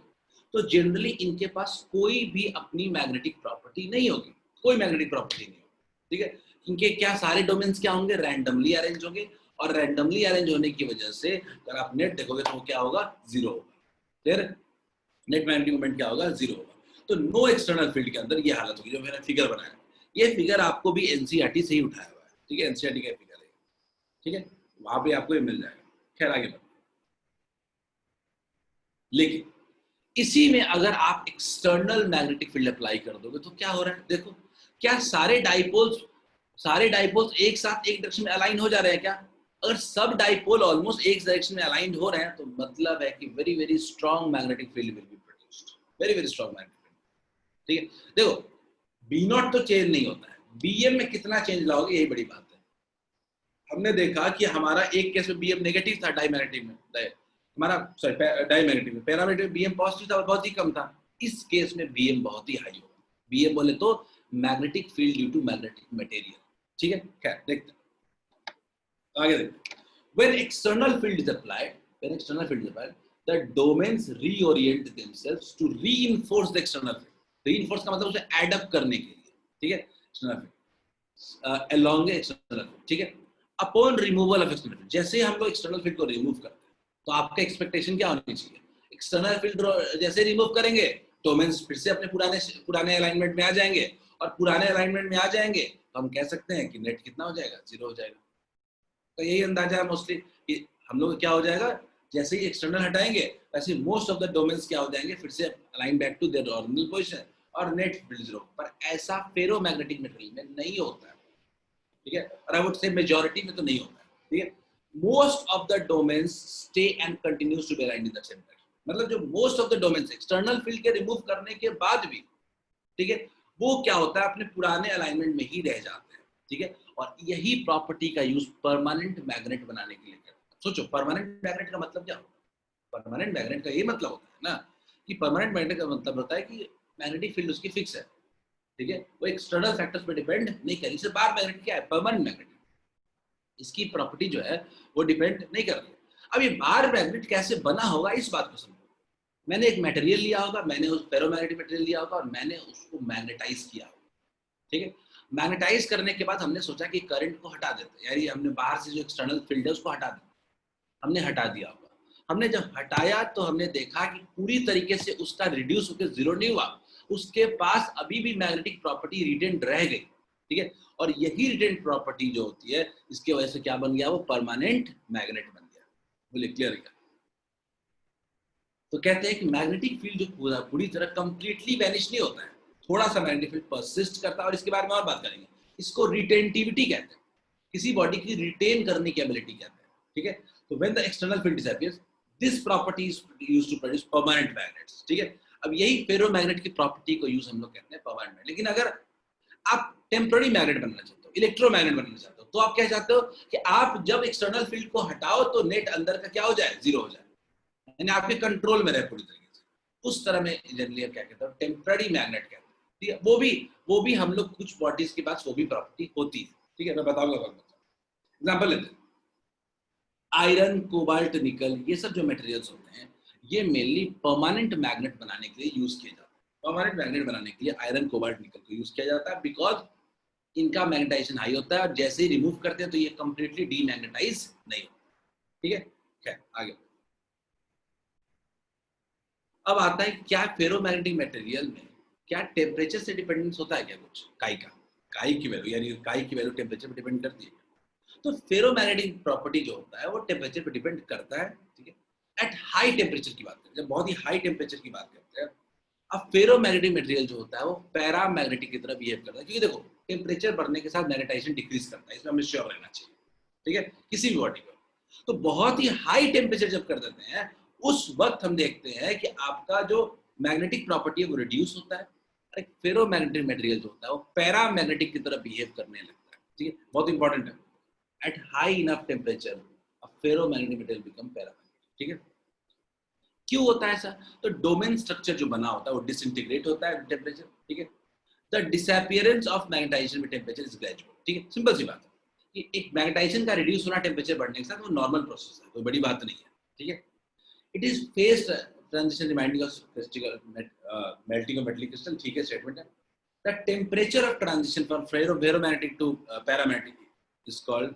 S1: तो जनरली इनके पास कोई भी अपनी मैग्नेटिक प्रॉपर्टी नहीं होगी, कोई मैग्नेटिक प्रॉपर्टी नहीं होगी, ठीक है। इनके क्या सारे डोमेन्स क्या होंगे, रैंडमली अरेंज होंगे, और रैंडमली अरेंज होने की वजह से अगर आप नेट देखोगे तो क्या होगा, जीरो होगा, फिर नेट मैग्नेटिक मोमेंट क्या होगा, जीरो होगा। तो नो एक्सटर्नल फील्ड के अंदर ये हालत होगी। जो मैंने फिगर बनाया, ये फिगर आपको भी एनसीईआरटी से ही उठाया हुआ है, ठीक है, एनसीईआरटी का फिगर है, ठीक है, वहां पे आपको ये मिल जाएगा। खैर आगे बढ़ो। लेकिन इसी में अगर आप एक्सटर्नल मैग्नेटिक फील्ड अप्लाई कर दोगे तो क्या हो रहा है, देखो, क्या सारे डाइपोल्स एक साथ एक डायरेक्शन में अलाइन हो जा रहे हैं क्या? अगर सब डाइपोल ऑलमोस्ट एक डायरेक्शन में अलाइन हो रहे हैं तो मतलब है कि very very strong magnetic field will be produced, very very strong magnetic field, ठीक है। देखो बी नॉट तो चेंज नहीं होता है, बीएम में कितना चेंज लाओगे यही बड़ी बात है। हमने देखा कि हमारा एक केस में बीएम नेगेटिव था, डाईमैग्नेटिक में हमारा, सॉरी डाईमैग्नेटिक में, पैरामैग्नेटिक बीएम पॉजिटिव था, बहुत ही कम था। इस केस में बीएम बहुत ही हाई होगा, बीएम बोले तो magnetic field due to magnetic material, ठीक है। खैर देखते हैं आगे, देखते हैं। When external field is applied, the domains reorient themselves to reinforce the external field. Reinforce का मतलब उसे add up करने के लिए, ठीक है, external field, along the external field, ठीक है। Upon removal of external field, जैसे हम लोग external field को remove करते हैं तो आपका expectation क्या होनी चाहिए, external field जैसे remove करेंगे डोमेन्स फिर से अपने पुराने अलाइनमेंट में आ जाएंगे, और पुराने अलाइनमेंट में आ जाएंगे तो हम कह सकते हैं कि नेट कितना हो जाएगा, जीरो हो जाएगा। तो यही अंदाजा है मोस्टली कि हम लोग क्या हो जाएगा, जैसे ही एक्सटर्नल हटाएंगे वैसे मोस्ट ऑफ द डोमेन्स क्या हो जाएंगे, फिर से align back to their original position और नेट फील्ड जीरो। पर ऐसा फेरोमैग्नेटिक मटेरियल में नहीं होता है, ठीक है, और आई वुड से मेजॉरिटी में तो नहीं होता है, ठीक है। Most of the domains stay and continues to be aligned in the same direction, मतलब जो most of the domains external field के रिमूव करने के बाद भी, ठीक है, वो क्या होता है, अपने पुराने अलाइनमेंट में ही रह जाते हैं, ठीक है। और यही प्रॉपर्टी का यूज परमानेंट मैग्नेट बनाने के लिए करते हैं। सोचो परमानेंट मैग्नेट का मतलब क्या होगा? परमानेंट मैग्नेट का ये मतलब होता है ना कि परमानेंट मैग्नेट का मतलब होता है कि मैग्नेटिक फील्ड उसकी फिक्स है, ठीक है, वो एक्सटर्नल फैक्टर्स पे डिपेंड नहीं करी। जैसे बार मैग्नेट क्या है? Permanent magnet. इसकी प्रॉपर्टी जो है वो डिपेंड नहीं कर रही है। अब ये बार मैग्नेट कैसे बना होगा इस बात को समझो। मैंने एक मटेरियल लिया होगा, मैंने उस फेरोमैग्नेटिक मटेरियल लिया होगा और मैंने उसको मैग्नेटाइज किया होगा, ठीक है। मैग्नेटाइज करने के बाद हमने सोचा कि करंट को हटा देते हैं, यानी हमने बाहर से जो एक्सटर्नल फील्ड है उसको हटा दिया, हमने हटा दिया होगा। हमने जब हटाया तो हमने देखा कि पूरी तरीके से उसका रिड्यूस होकर जीरो नहीं हुआ, उसके पास अभी भी मैग्नेटिक प्रॉपर्टी रिटेन रह गई, ठीक है। और यही रिटेन प्रॉपर्टी जो होती है इसकी वजह से क्या बन गया? वो परमानेंट मैग्नेट बन गया। बोले क्लियर है? तो कहते हैं कि मैग्नेटिक फील्ड जो पूरी तरह कंप्लीटली वैनिश नहीं होता है, थोड़ा सा मैग्नेटिक फील्ड परसिस्ट करता है, और इसके बारे में और बात करेंगे। इसको रिटेंटिविटी कहते हैं, किसी बॉडी की रिटेन करने की एबिलिटी कहते हैं, ठीक है। तो when the external field disappears this property is used to produce permanent magnets, ठीक है। अब यही फेरोमैग्नेट की प्रॉपर्टी को यूज हम लोग कहते हैं परमानेंट मैग्नेट। लेकिन अगर आप टेम्पररी मैग्नेट बनना चाहते हो, इलेक्ट्रोमैग्नेट बनना चाहते हो, तो आप क्या चाहते हो कि आप जब एक्सटर्नल फील्ड को हटाओ तो नेट अंदर का क्या हो जाए? जीरो हो जाए, यानी आपके कंट्रोल में रहे पूरी तरीके से। उस तरह में जनरली क्या कहते हैं? टेम्पररी मैग्नेट कहते हैं, ठीक है। वो भी हम लोग कुछ बॉडीज के पास वो भी प्रॉपर्टी होती है, ठीक है। मैं बताऊंगा एग्जांपल लेते हैं। आयरन, कोबाल्ट, निकल, ये सब जो मटेरियल्स होते हैं ये मेनली परमानेंट मैग्नेट बनाने के लिए यूज किए जाते हैं। परमानेंट मैग्नेट बनाने के लिए आयरन, कोबाल्ट, निकल को यूज किया जाता है बिकॉज इनका मैग्नेटाइजेशन हाई होता है और जैसे ही रिमूव करते हैं तो ये कंप्लीटली डीमैग्नेटाइज नहीं होता, ठीक है। खैर आगे अब आता है क्या फेरोमैग्नेटिक मटेरियल में क्या टेम्परेचर से डिपेंडेंस होता है क्या? कुछ काई की वैल्यू, यानी काई की वैल्यू टेम्परेचर पे डिपेंड करती है। तो फेरोमैग्नेटिक प्रॉपर्टी जो होता है वो टेम्परेचर पे डिपेंड करता है, ठीक है। एट हाई टेम्परेचर की बात करें, जब बहुत ही हाई टेम्परेचर की बात करते हैं, अब फेरोमैग्नेटिक मटेरियल जो होता है वो पैरामैग्नेटिक की तरह बिहेव करता है, क्योंकि देखो टेम्परेचर बढ़ने के साथ मैग्नेटाइजेशन डिक्रीज करता है, इसमें हमें श्योर रहना चाहिए, ठीक है, किसी भी बॉडी को। तो बहुत ही हाई टेम्परेचर जब कर देते हैं उस वक्त हम देखते हैं कि आपका जो मैग्नेटिक प्रॉपर्टी है वो रिड्यूस होता है, और एक फेरोमैग्नेटिक मटेरियल जो होता है वो पैरामैग्नेटिक की तरह बिहेव करने लगता है, ठीक है। बहुत इंपॉर्टेंट है, at high enough temperature a ferromagnetic material become paramagnetic, ठीक है। क्यों होता है ऐसा? तो डोमेन स्ट्रक्चर जो बना होता है वो डिसइंटीग्रेट होता है टेम्परेचर, ठीक है। The disappearance of magnetization with temperature is gradual, ठीक है। सिंपल सी बात है कि एक मैग्नेटाइजेशन का रिड्यूस होना टेम्परेचर बढ़ने के साथ वो नॉर्मल प्रोसेस है, कोई बड़ी बात नहीं है, ठीक है। It is phased transition reminding of crystal melting of metallic crystal, ठीक है, स्टेटमेंट है। The temperature of transition from ferromagnetic to paramagnetic is called,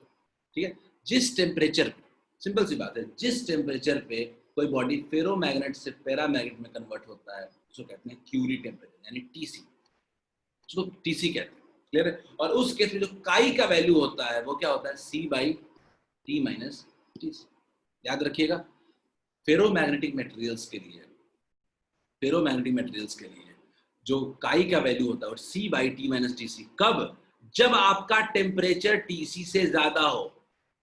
S1: ठीक है। जिस टेम्परेचर पे, सिंपल सी बात है, जिस टेम्परेचर पे कोई बॉडी फेरोमैग्नेट से पैरामैग्नेट में कन्वर्ट होता है उसको कहते हैं क्यूरी टेम्परेचर, यानी टीसी, उसको टीसी कहते हैं, क्लियर है। और उस केस में जो काई का वैल्यू होता है वो क्या होता है? C by T minus TC. याद रखिएगा फेरोमैग्नेटिक मटेरियल्स के लिए, फेरोमैग्नेटिक मटेरियल्स के लिए जो काई का वैल्यू होता है वो सी बाई टी माइनस टीसी। कब? जब आपका टेम्परेचर टीसी से ज्यादा हो।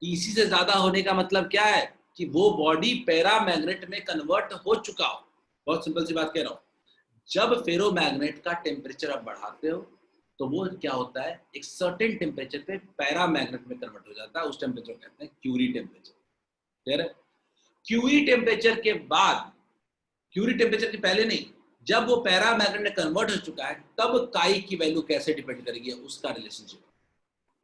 S1: टीसी से ज्यादा होने का मतलब क्या है? कि वो बॉडी पैरामैग्नेट में कन्वर्ट हो चुका हो। बहुत सिंपल सी बात कह रहा हूं, जब फेरोमैग्नेट का टेम्परेचर आप बढ़ाते हो तो वो क्या होता है? एक सर्टेन टेम्परेचर पे पैरामैग्नेट में कन्वर्ट हो जाता है, उस टेम्परेचर को कहते हैं क्यूरी टेम्परेचर, क्लियर है। क्यूरी टेम्परेचर के बाद, क्यूरी टेम्परेचर के पहले नहीं, जब वो पैरामैग्नेट में कन्वर्ट हो चुका है तब काई की वैल्यू कैसे डिपेंड करेगी? उसका रिलेशनशिप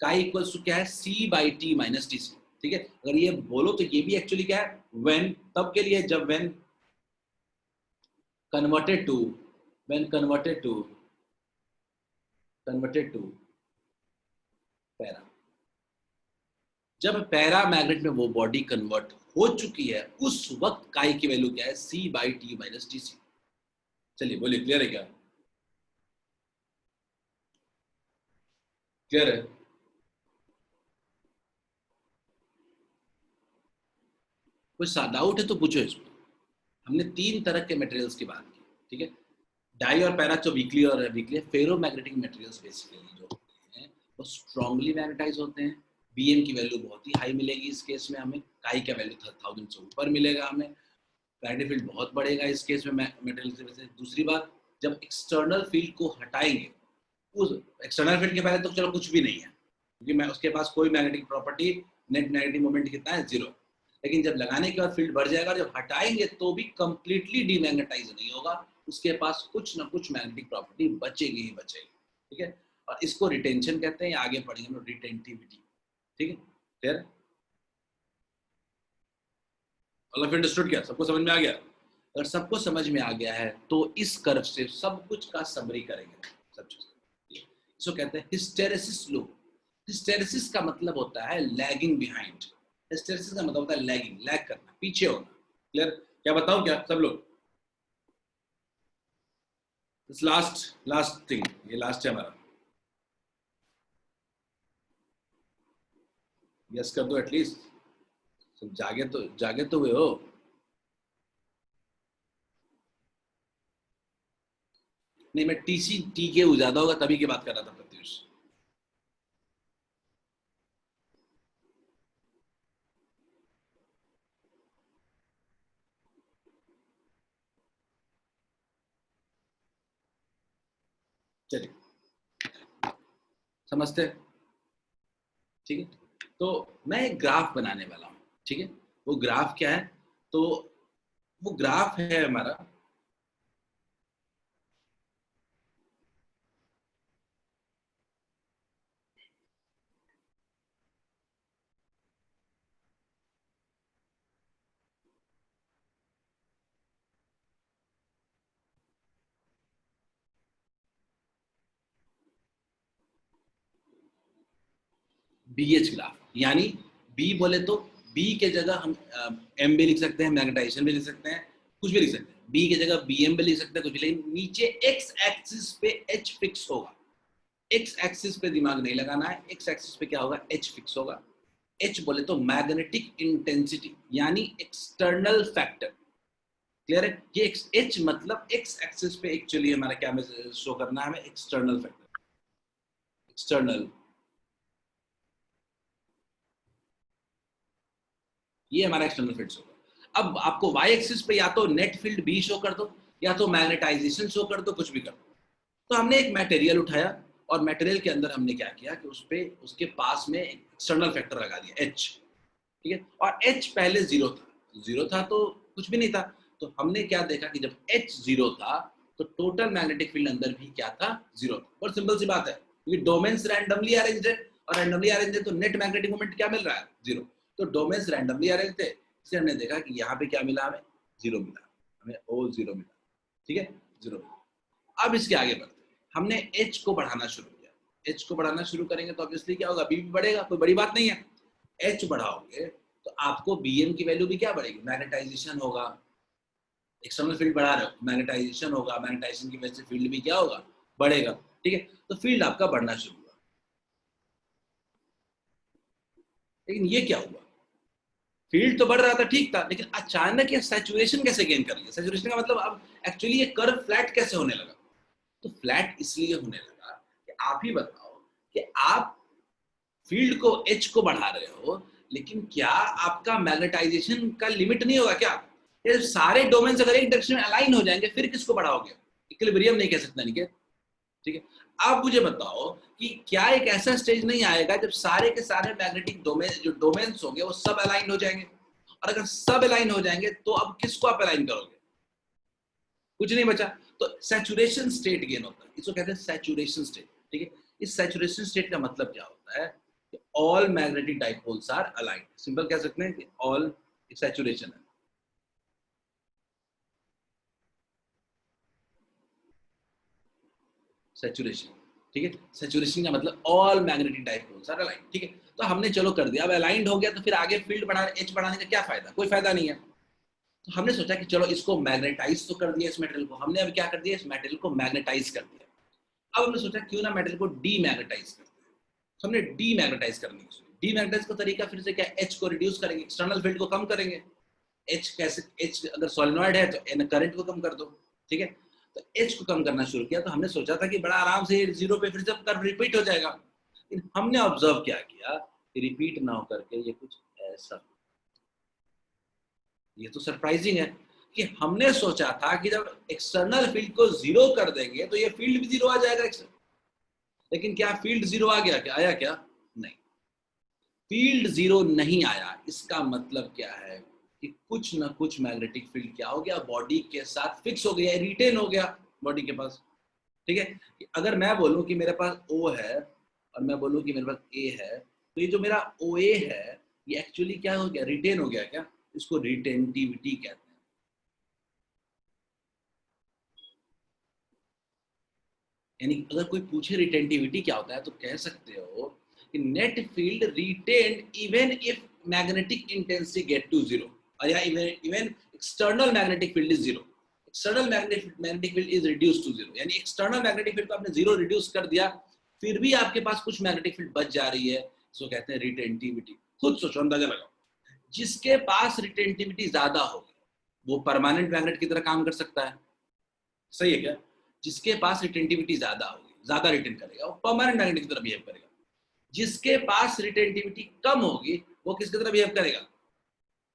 S1: काई इक्वल्स टू क्या है? C by T minus T C, ठीक है। अगर ये बोलो तो ये भी एक्चुअली क्या है? व्हेन, तब के लिए जब when converted to, when converted to para, जब पैरामैग्नेट में वो बॉडी कन्वर्ट हो चुकी है उस वक्त काई की वैल्यू क्या है? C by T minus T C. चलिए बोलिए, क्लियर है क्या? क्लियर है? कुछ डाउट है तो पूछो इसमें। हमने 3 तरह के मटेरियल्स की बात की, ठीक है। डाई और पैरा जो वीकली और वीकली फेरोमैग्नेटिक मटेरियल्स बेसिकली जो होते हैं वो स्ट्रांगली मैग्नेटाइज होते हैं। बीएम की वैल्यू बहुत ही हाई मिलेगी इस केस में हमें, काई का वैल्यू 1000 से ऊपर मिलेगा हमें, मैग्नेटिक फील्ड बहुत बढ़ेगा इस केस में मटेरियल की वजह से। दूसरी बात, जब एक्सटर्नल फील्ड को हटाएंगे, उस एक्सटर्नल फील्ड के पहले तो चलो कुछ भी नहीं है, क्योंकि मैं उसके पास कोई magnetic property, net magnetic moment कितना है, 0। लेकिन जब लगाने के बाद फील्ड बढ़ जाएगा, जब हटाएंगे तो भी कंप्लीटली डीमैग्नेटाइज नहीं होगा, उसके पास कुछ ना कुछ मैग्नेटिक प्रॉपर्टी बचेगी ही बचेगी, ठीक है। और इसको रिटेंशन कहते हैं, आगे पढ़ेंगे हम रिटेंटिविटी, ठीक है। फिर ऑल ऑफ अंडरस्टूड, क्या सबको समझ में आ गया? अगर सबको समझ में आ गया है तो इस कर्व से सब कुछ का समरी करेंगे, सब चीज। इसको कहते हैं हिस्टेरेसिस लूप। हिस्टेरेसिस का मतलब होता है लैगिंग बिहाइंड। हिस्टेरेसिस का मतलब होता है लैगिंग, लैग करना, पीछे होना। क्लियर? क्या बताऊं क्या सब लोग? लास्ट थिंग, ये लास्ट है हमारा। यस कर दो एटलीस्ट, सब जागे तो हुए हो। नहीं, मैं टीसी टी के ज्यादा होगा तभी की बात कर रहा था प्रत्युष। चलिए समझते, ठीक है। तो मैं एक ग्राफ बनाने वाला हूं, ठीक है। वो ग्राफ क्या है? तो वो ग्राफ है हमारा BH ग्राफ, यानी बी बोले तो बी के जगह हम एम भी लिख सकते हैं, मैग्नेटाइजेशन भी लिख सकते हैं, कुछ भी लिख सकते हैं। बी के जगह BM भी लिख सकते हैं, कुछ भी। लेकिन नीचे एक्स एक्सिस पे H फिक्स होगा। एक्स एक्सिस पे दिमाग नहीं लगाना है, एक्स एक्सिस पे क्या होगा, H फिक्स होगा। H बोले तो मैग्नेटिक इंटेंसिटी, यानी एक्सटर्नल फैक्टर। क्लियर है? ये H मतलब एक्स एक्सिस पे एक्चुअली हमारा क्या शो करना है, हमें एक्सटर्नल फैक्टर, एक्सटर्नल। ये हमारा एक्सटर्नल फील्ड होगा। अब आपको वाई एक्सिस पे या तो नेट फील्ड बी शो कर दो, या तो मैग्नेटाइजेशन शो कर दो, कुछ भी कर दो। तो हमने एक मटेरियल उठाया और मटेरियल के अंदर हमने क्या किया कि उस पे उसके पास में एक्सटर्नल फैक्टर लगा दिया H, ठीक है। और H पहले जीरो था तो कुछ भी नहीं था। तो हमने क्या देखा कि जब H जीरो था तो टोटल मैग्नेटिक फील्ड अंदर भी क्या था, जीरो था। और सिंपल सी बात है, क्योंकि डोमेन्स रैंडमली अरेंज्ड है, और रैंडमली अरेंज्ड है तो नेट मैग्नेटिक मोमेंट क्या मिल रहा है, जीरो। तो डोमेन्स रैंडमली अरेंज्ड थे, इसलिए हमने देखा कि यहाँ पे क्या मिला, हमें जीरो मिला, हमें ओ जीरो मिला, ठीक है, जीरो मिला। अब इसके आगे बढ़ते हैं, हमने H को बढ़ाना शुरू किया। H को बढ़ाना शुरू करेंगे तो ऑब्वियसली क्या होगा, B भी बढ़ेगा, कोई बड़ी बात नहीं है। H बढ़ाओगे तो आपको BM की वैल्यू भी क्या बढ़ेगी, मैग्नेटाइजेशन होगा। एक्सटर्नल फील्ड बढ़ा रहे हो, मैग्नेटाइजेशन होगा, मैग्नेटाइजेशन की वजह से फील्ड भी क्या होगा, बढ़ेगा, ठीक है। तो फील्ड आपका बढ़ना शुरू हुआ। लेकिन ये क्या हुआ, फील्ड तो बढ़ रहा था, ठीक था, लेकिन अचानक ये सैचुरेशन कैसे गेन कर लिया? सैचुरेशन का मतलब अब एक्चुअली ये कर्व फ्लैट कैसे होने लगा? तो फ्लैट इसलिए होने लगा कि आप ही बताओ कि आप फील्ड को H को बढ़ा रहे हो, लेकिन क्या आपका मैग्नेटाइजेशन का लिमिट नहीं होगा क्या? ये सारे डोमेन्स अगर एक डायरेक्शन में अलाइन हो जाएंगे फिर किसको बढ़ाओगे? इक्विलिब्रियम नहीं कह सकता निकेत, ठीक है। आप मुझे बताओ कि क्या एक ऐसा स्टेज नहीं आएगा जब सारे के सारे मैग्नेटिक डोमेन, जो डोमेन्स होंगे वो सब अलाइन हो जाएंगे? और अगर सब अलाइन हो जाएंगे तो अब किसको आप अलाइन करोगे? कुछ नहीं बचा। तो सैचुरेशन स्टेट गेन होता है, इसको कहते हैं सैचुरेशन स्टेट, ठीक है। इस सैचुरेशन स्टेट का मतलब क्या होता है कि all magnetic dipoles are aligned. Simple कह सकते हैं कि ऑल सैचुरेशन है, सैचुरेशन, ठीक है। सैचुरेशन का मतलब all magnetic dipoles are aligned, ठीक है। तो हमने चलो कर दिया, अब अलाइंड हो गया तो फिर आगे फील्ड बढ़ाने, H बढ़ाने का क्या फायदा? कोई फायदा नहीं है। तो हमने सोचा कि चलो इसको मैग्नेटाइज तो कर दिया, इस मेटेरियल को हमने, अब क्या कर दिया, इस मेटेरियल को मैग्नेटाइज कर दिया। अब हमने सोचा क्यों ना मेटल को डीमैग्नेटाइज करते हैं, तो हमने डीमैग्नेटाइज करने की सोची। डीमैग्नेटाइज का तरीका फिर से क्या, H को रिड्यूस करेंगे, एक्सटर्नल फील्ड को कम करेंगे। H कैसे, H अगर सोलेनॉइड है तो करंट को कम कर दो, ठीक है। तो H को कम करना शुरू किया, तो हमने सोचा था कि बड़ा आराम से जीरो पे फिर से कर्व रिपीट हो जाएगा। लेकिन हमने ऑब्जर्व क्या किया कि रिपीट ना होकर के ये कुछ ऐसा, ये तो सरप्राइजिंग है कि हमने सोचा था कि जब एक्सटर्नल फील्ड को जीरो कर देंगे तो ये फील्ड भी जीरो आ जाएगा, लेकिन क्या फील्ड जीरो आ गया, क्या आया क्या? नहीं। फील्ड जीरो नहीं आया, इसका मतलब क्या है कि कुछ ना कुछ मैग्नेटिक फील्ड क्या हो गया, बॉडी के साथ फिक्स हो गया, रिटेन हो गया बॉडी के पास। ठीक है, अगर मैं बोलूं कि मेरे पास O है और मैं बोलूं कि मेरे पास A है, तो ये जो मेरा OA है ये एक्चुअली क्या हो गया, रिटेन हो गया क्या, इसको रिटेंटिविटी कहते हैं। यानी अगर कोई पूछे रिटेंटिविटी क्या होता है तो कह सकते हो कि net field retained even if magnetic intensity get to zero, और या even external magnetic field is zero, external magnetic field is reduce to zero. यानी एक्सटर्नल मैग्नेटिक फील्ड को आपने जीरो रिड्यूस कर दिया, फिर भी आपके पास कुछ मैग्नेटिक फील्ड बच जा रही है, इसको कहते हैं रिटेंटिविटी। खुद सोचो, अंदाजा लगाओ, जिसके पास रिटेंटिविटी ज्यादा होगी वो परमानेंट मैग्नेट की तरह काम कर सकता है, सही है क्या? जिसके पास रिटेंटिविटी ज्यादा होगी, ज्यादा रिटेन करेगा, वो परमानेंट मैग्नेट की तरह बिहेव करेगा। जिसके पास रिटेंटिविटी कम होगी वो किसकी तरह बिहेव करेगा,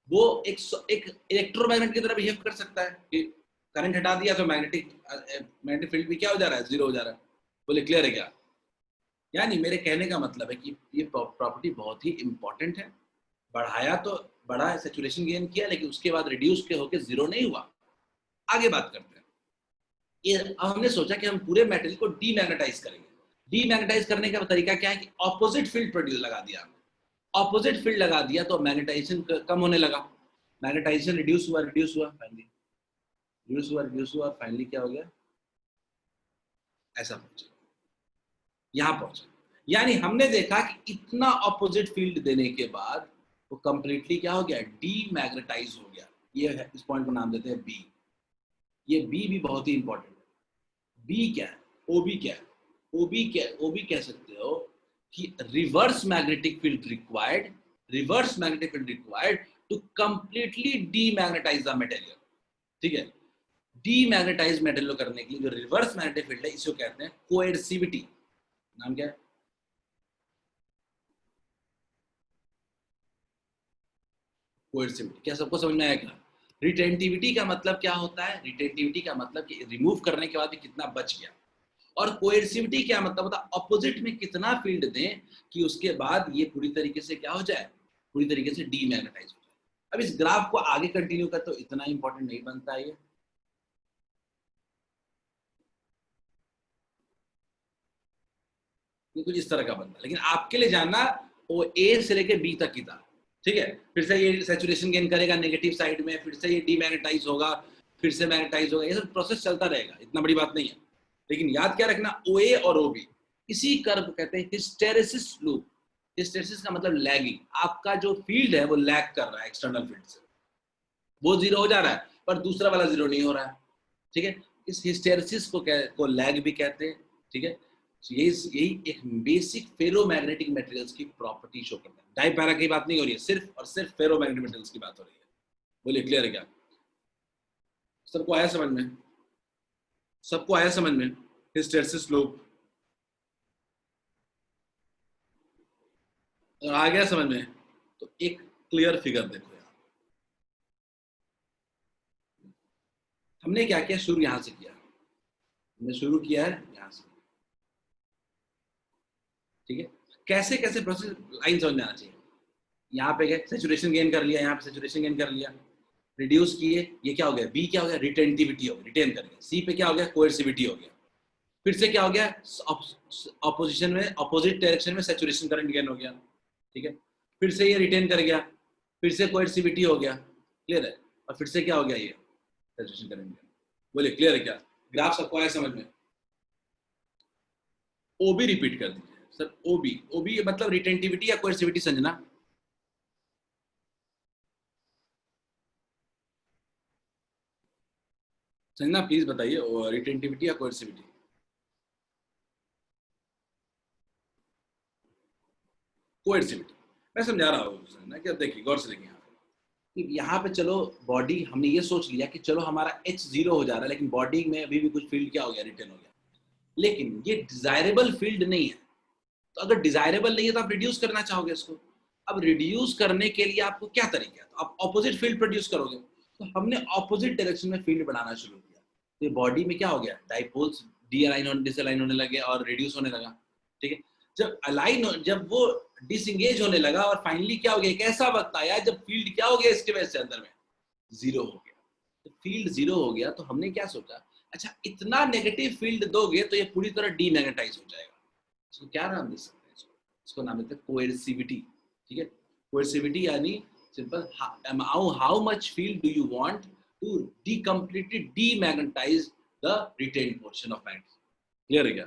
S1: वो एक इलेक्ट्रोमैग्नेट की तरह बिहेव कर सकता है कि करंट हटा दिया तो मैग्नेटिक फील्ड भी क्या हो जा रहा है, जीरो हो जा रहा है। बोले क्लियर है क्या? यानी मेरे कहने का मतलब है कि ये प्रॉपर्टी बहुत ही इंपॉर्टेंट है। बढ़ाया तो बड़ा सैचुरेशन गेन किया, लेकिन उसके बाद रिड्यूस के होके जीरो नहीं हुआ। आगे बात करते हैं। ये हमने सोचा कि हम पूरे मेटल को डीमैग्नेटाइज करेंगे। डीमैग्नेटाइज करने का तरीका क्या है कि ऑपोजिट फील्ड प्रोड्यूस लगा दिया हमने। ऑपोजिट फील्ड लगा दिया तो मैग्नेटाइजेशन कम होने लगा, मैग्नेटाइजेशन रिड्यूस हुआ फाइनली रिड्यूस हुआ फाइनली क्या हो गया, ऐसा पहुंचा, यहां पहुंचा। यानी हमने देखा कि इतना ऑपोजिट फील्ड देने के बाद वो कंप्लीटली क्या हो गया, डीमैग्नेटाइज हो गया। ये है, इस पॉइंट को नाम देते हैं बी। ये बी भी बहुत ही इंपॉर्टेंट है। बी क्या है, ओबी क्या है, ओबी कह सकते हो कि reverse magnetic field required to completely demagnetize the material. ठीक है, डीमैग्नेटाइज मटेरियल करने के लिए जो रिवर्स मैग्नेटिक फील्ड है इसको कहते हैं कोएर्सिविटी। नाम क्या है? कोएर्सिविटी। क्या सबको समझ में आया क्या? रिटेंटिविटी का मतलब क्या होता है? रिटेंटिविटी का मतलब कि रिमूव करने के बाद भी कितना बच गया। और कोएर्सिविटी क्या मतलब होता है? ऑपोजिट में कितना फील्ड दें कि उसके बाद ये पूरी तरीके से क्या हो जाए, पूरी तरीके से डीमैग्नेटाइज हो जाए। अब इस ग्राफ को आगे कंटिन्यू कर तो इतना इंपॉर्टेंट नहीं बनता है ये कुछ इस तरह का बनता है, लेकिन आपके लिए जानना वो ए से लेके बी तक की था। ठीक है, फिर से ये सैचुरेशन गेन करेगा नेगेटिव साइड में, फिर से ये डीमैग्नेटाइज होगा, फिर से मैग्नेटाइज होगा, ये सब प्रोसेस चलता रहेगा, इतना बड़ी बात नहीं है। लेकिन याद क्या रखना, OA और OB इसी कर्व को कहते हैं हिस्टेरेसिस लूप। हिस्टेरेसिस का मतलब लैगिंग, आपका जो फील्ड है वो लैग कर रहा है एक्सटर्नल फील्ड से, वो जीरो हो जा रहा है पर दूसरा वाला जीरो नहीं हो रहा है। ठीक है, इस हिस्टेरेसिस को लैग भी कहते हैं। ठीक है, यही एक बेसिक फेरोमैग्नेटिक मटेरियल्स की प्रॉपर्टी शो करता है। डाइपैरा की बात नहीं हो रही है, सिर्फ और सिर्फ फेरोमैग्नेटिक मटेरियल्स की बात हो रही है। बोलिए क्लियर है क्या? सबको आया समझ में? सबको आया समझ में? हिस्टेरेसिस लूप अगर आ गया समझ में तो एक क्लियर फिगर देखो यार। हमने क्या किया, शुरू यहां से किया, हमने शुरू किया है यहां से। ठीक है, कैसे कैसे प्रोसेस लाइन समझ में आना चाहिए। यहाँ पे गए सैचुरेशन गेन कर लिया, यहाँ पे सैचुरेशन गेन कर लिया, रिड्यूस किए, ये क्या हो गया, बी क्या हो गया, रिटेंटिविटी हो गया, रिटेन कर गया। सी पे क्या हो गया, कोएर्सिविटी हो गया। फिर से क्या हो गया, ऑपोजिशन में, ऑपोजिट डायरेक्शन में सैचुरेशन करंट गेन हो गया। ठीक है, फिर से ये रिटेन कर गया, फिर से कोएर्सिविटी हो गया, क्लियर है, और फिर से क्या हो गया, ये सैचुरेशन करंट गेन। बोलिए क्लियर है क्या? ग्राफ सबको आया समझ में? ओबी रिपीट कर दीजिए सर। ओबी मतलब रिटेंटिविटी या कोएर्सिविटी, संजना? संजना प्लीज बताइए, रिटेंटिविटी या कोएर्सिविटी? कोएर्सिविटी। मैं समझा रहा हूँ संजना कि देखिए गौर से देखिए, यहाँ पे चलो बॉडी, हमने ये सोच लिया कि चलो हमारा H जीरो हो जा रहा है, लेकिन बॉडी में अभी भी कुछ फील्ड क्या हो गया, रिटेन हो गया, लेकिन ये डिजायरेबल फील्ड नहीं है। तो अगर डिजायरेबल नहीं है तो आप रिड्यूस करना चाहोगे इसको। अब रिड्यूस करने के लिए आपको क्या तरीका है, तो आप ऑपोजिट फील्ड प्रोड्यूस करोगे। तो हमने ऑपोजिट डायरेक्शन में फील्ड बढ़ाना शुरू किया, तो ये बॉडी में क्या हो गया, डाइपोल्स डिसअलाइन होने लगे और रिड्यूस होने लगा। ठीक है, जब वो डिसंगेज होने लगा और फाइनली क्या हो गया, एक ऐसा वक्त आया जब फील्ड क्या हो गया इसके वजह से अंदर में जीरो हो गया। तो फील्ड जीरो हो गया तो हमने क्या सोचा, अच्छा इतना नेगेटिव फील्ड दोगे तो ये पूरी तरह डीमैग्नेटाइज हो जाएगा। इसको क्या नाम दे सकते हैं, इसको नाम देते हैं कोएर्सिविटी। ठीक है, कोएर्सिविटी यानी simple how much field do you want to completely demagnetize the retained portion of magnet। Clear है क्या?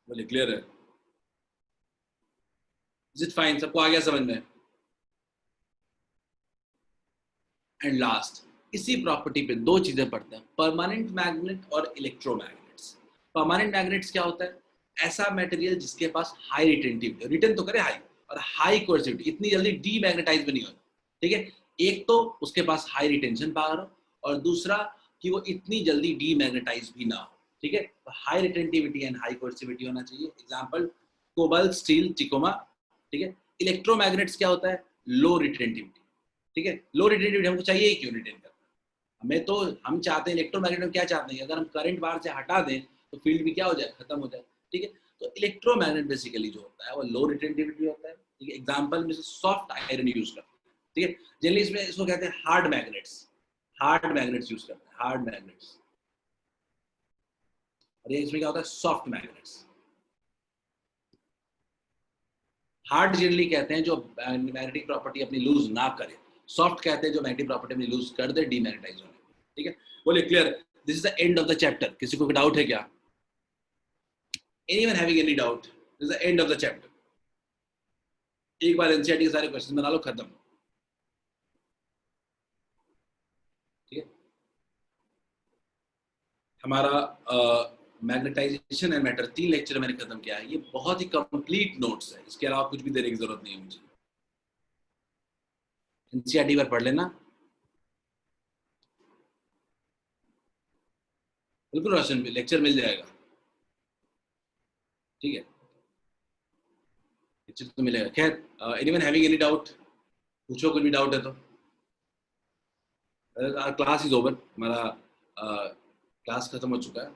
S1: बोले क्लियर है? Is it fine? सबको आ गया समझ में? एंड लास्ट इसी प्रॉपर्टी पे दो चीजें पढ़ते हैं, परमानेंट मैग्नेट और इलेक्ट्रोमैग्नेट्स। परमानेंट मैग्नेट्स क्या होता है, ऐसा मटेरियल जिसके पास हाई रिटेंटिविटी, रिटर्न तो करे हाई, और हाई कोएर्सिविटी, इतनी जल्दी डीमैग्नेटाइज भी नहीं होता। ठीक है, एक तो उसके पास हाई रिटेंशन पावर हो और दूसरा कि वो इतनी जल्दी डीमैग्नेटाइज भी ना हो। ठीक है, तो हाई रिटेंटिविटी एंड हाई कोएर्सिविटी होना चाहिए। Example cobalt, steel, tecoma. ठीक है, इलेक्ट्रोमैग्नेट्स क्या होता है, लो रिटेंटिविटी। ठीक है, लो रिटेंटिविटी हमको चाहिए ही क्यों रिटेन करना, हमें तो हम चाहते हैं इलेक्ट्रोमैग्नेट में क्या चाहते हैं, अगर हम करंट बाहर से हटा दें तो फील्ड भी क्या हो जाए, खत्म हो जाए। ठीक है, तो इलेक्ट्रोमैग्नेट बेसिकली जो होता है वो लो रिटेंटिविटी होता है। ठीक है, एग्जांपल में सॉफ्ट आयरन यूज करते हैं। ठीक है, जनरली इसमें इसको कहते हैं hard magnets, hard magnets use करते हैं, हार्ड मैग्नेट्स। और ये इसमें क्या होता है, सॉफ्ट मैग्नेट्स। हार्ड जनरली कहते हैं जो मैग्नेटिक प्रॉपर्टी अपनी लूज ना करे, सॉफ्ट कहते हैं जो मैग्नेटिक प्रॉपर्टी अपनी लूज कर दे डीमैग्नेटाइज होने। ठीक है, बोले clear? This is the end of the chapter. किसी को डाउट है क्या? Anyone having any doubt? This is the end of the chapter. एक बार एनसीईआरटी के सारे क्वेश्चन बना लो, खत्म। ठीक है, हमारा मैग्नेटाइजेशन एंड मैटर 3 लेक्चर मैंने खत्म किया है। ये बहुत ही कंप्लीट नोट्स है, इसके अलावा कुछ भी देने की जरूरत नहीं है मुझे। एनसीईआरटी पर पढ़ लेना। बिल्कुल रोशन, लेक्चर मिल जाएगा। ठीक है, लेक्चर तो मिलेगा। खैर, एनीवन हैविंग एनी डाउट? पूछो, कुछ भी डाउट है तो। क्लास इज ओवर, हमारा क्लास खत्म हो चुका है।